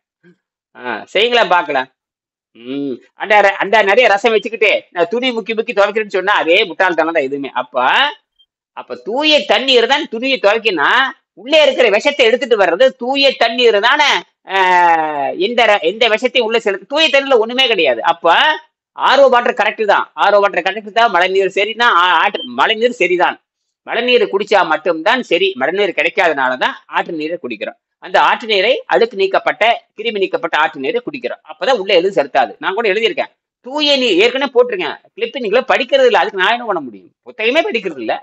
செய்யுங்களா பார்க்கலாம். அந்த அந்த நிறைய ரசம் வச்சுக்கிட்டு நான் துணி முக்கி முக்கி துவைக்கிறேன்னு சொன்னா அதே முட்டாள்தனம் தான் எதுவுமே. அப்ப தூய தண்ணீர் தான் துணியை துவைக்கினா உள்ளே இருக்கிற விஷத்தை எடுத்துட்டு வர்றது தூய தண்ணீர் தானே. எந்த விஷத்தையும் உள்ள செலுத்து தூய தண்ணியில ஒண்ணுமே கிடையாது. அப்ப ஆர்ஓ வாட்டர் கரெக்ட் தான், ஆர்ஓ வாட்டர் கரெக்ட் தான், மழை நீர் சரிதான், மழை நீர் சரிதான். மழை நீர் குடிச்சா மட்டும்தான் சரி. மழை நீர் கிடைக்காதனாலதான் ஆற்று நீரை குடிக்கிறோம். அந்த ஆற்று நீரை அழுக்கு நீக்கப்பட்ட கிருமி நீக்கப்பட்ட ஆற்று நீரை குடிக்கிறோம். அப்பதான் உள்ள எதுவும் செலுத்தாது. நான் கூட எழுதியிருக்கேன், தூய நீர் ஏற்கனவே போட்டிருக்கேன். கிளிப் நீங்களே படிக்கிறது இல்லை, அதுக்கு நான் என்ன பண்ண முடியும்? புத்தகமே படிக்கிறது இல்லை.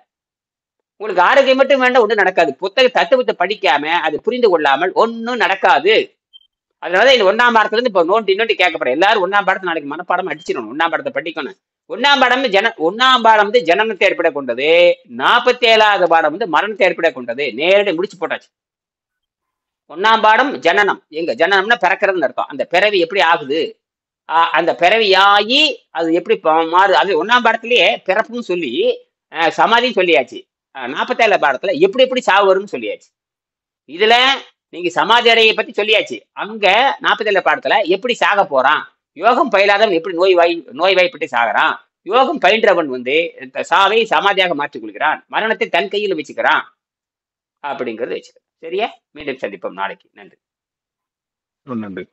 உங்களுக்கு ஆரோக்கியம் மட்டும் வேண்டாம், ஒன்றும் நடக்காது. தத்துவத்தை படிக்காம அது புரிந்து கொள்ளாமல் ஒன்னும் நடக்காது. அதனால இந்த 1ஆம் பாடத்துல இருந்து இப்ப இன்னொன்று கேட்கப்படுற எல்லாரும் 1ஆம் பாடத்தை நாளைக்கு மனப்பாடம் அடிச்சிடணும். 1ஆம் பாடத்தை படிக்கணும். 1ஆம் பாடம் 1ஆம் பாடம் வந்து ஜனனத்தை ஏற்பட கொண்டது. 47வது பாடம் வந்து மரணத்தை ஏற்பட கொண்டது. நேரடி முடிச்சு போட்டாச்சு. 1ஆம் பாடம் ஜனனம். எங்க ஜனனம்னா பிறக்கிறதுன்னு அர்த்தம். அந்த பிறவி எப்படி ஆகுது, அந்த பிறவியாகி அது எப்படி மாறு, அது 1ஆம் பாடத்திலேயே பிறப்புன்னு சொல்லி சமாதின்னு சொல்லியாச்சு. 47 பாடத்துல எப்படி எப்படி சாவு வரும்னு சொல்லியாச்சு. இதுல நீங்க சமாதி அடையை பத்தி சொல்லியாச்சு. அங்க 47 பாடத்துல எப்படி சாக போறான், யோகம் பயிலாதவன் எப்படி நோய்வாய்ப்பட்டு சாகிறான், யோகம் பயின்றவன் வந்து சாவை சமாதியாக மாற்றிக் கொள்கிறான், மரணத்தை தன் கையில் வச்சுக்கிறான் அப்படிங்கிறது வச்சுக்கிறேன். சரியா? மீண்டும் சந்திப்போம் நாளைக்கு. நன்றி. நன்றி.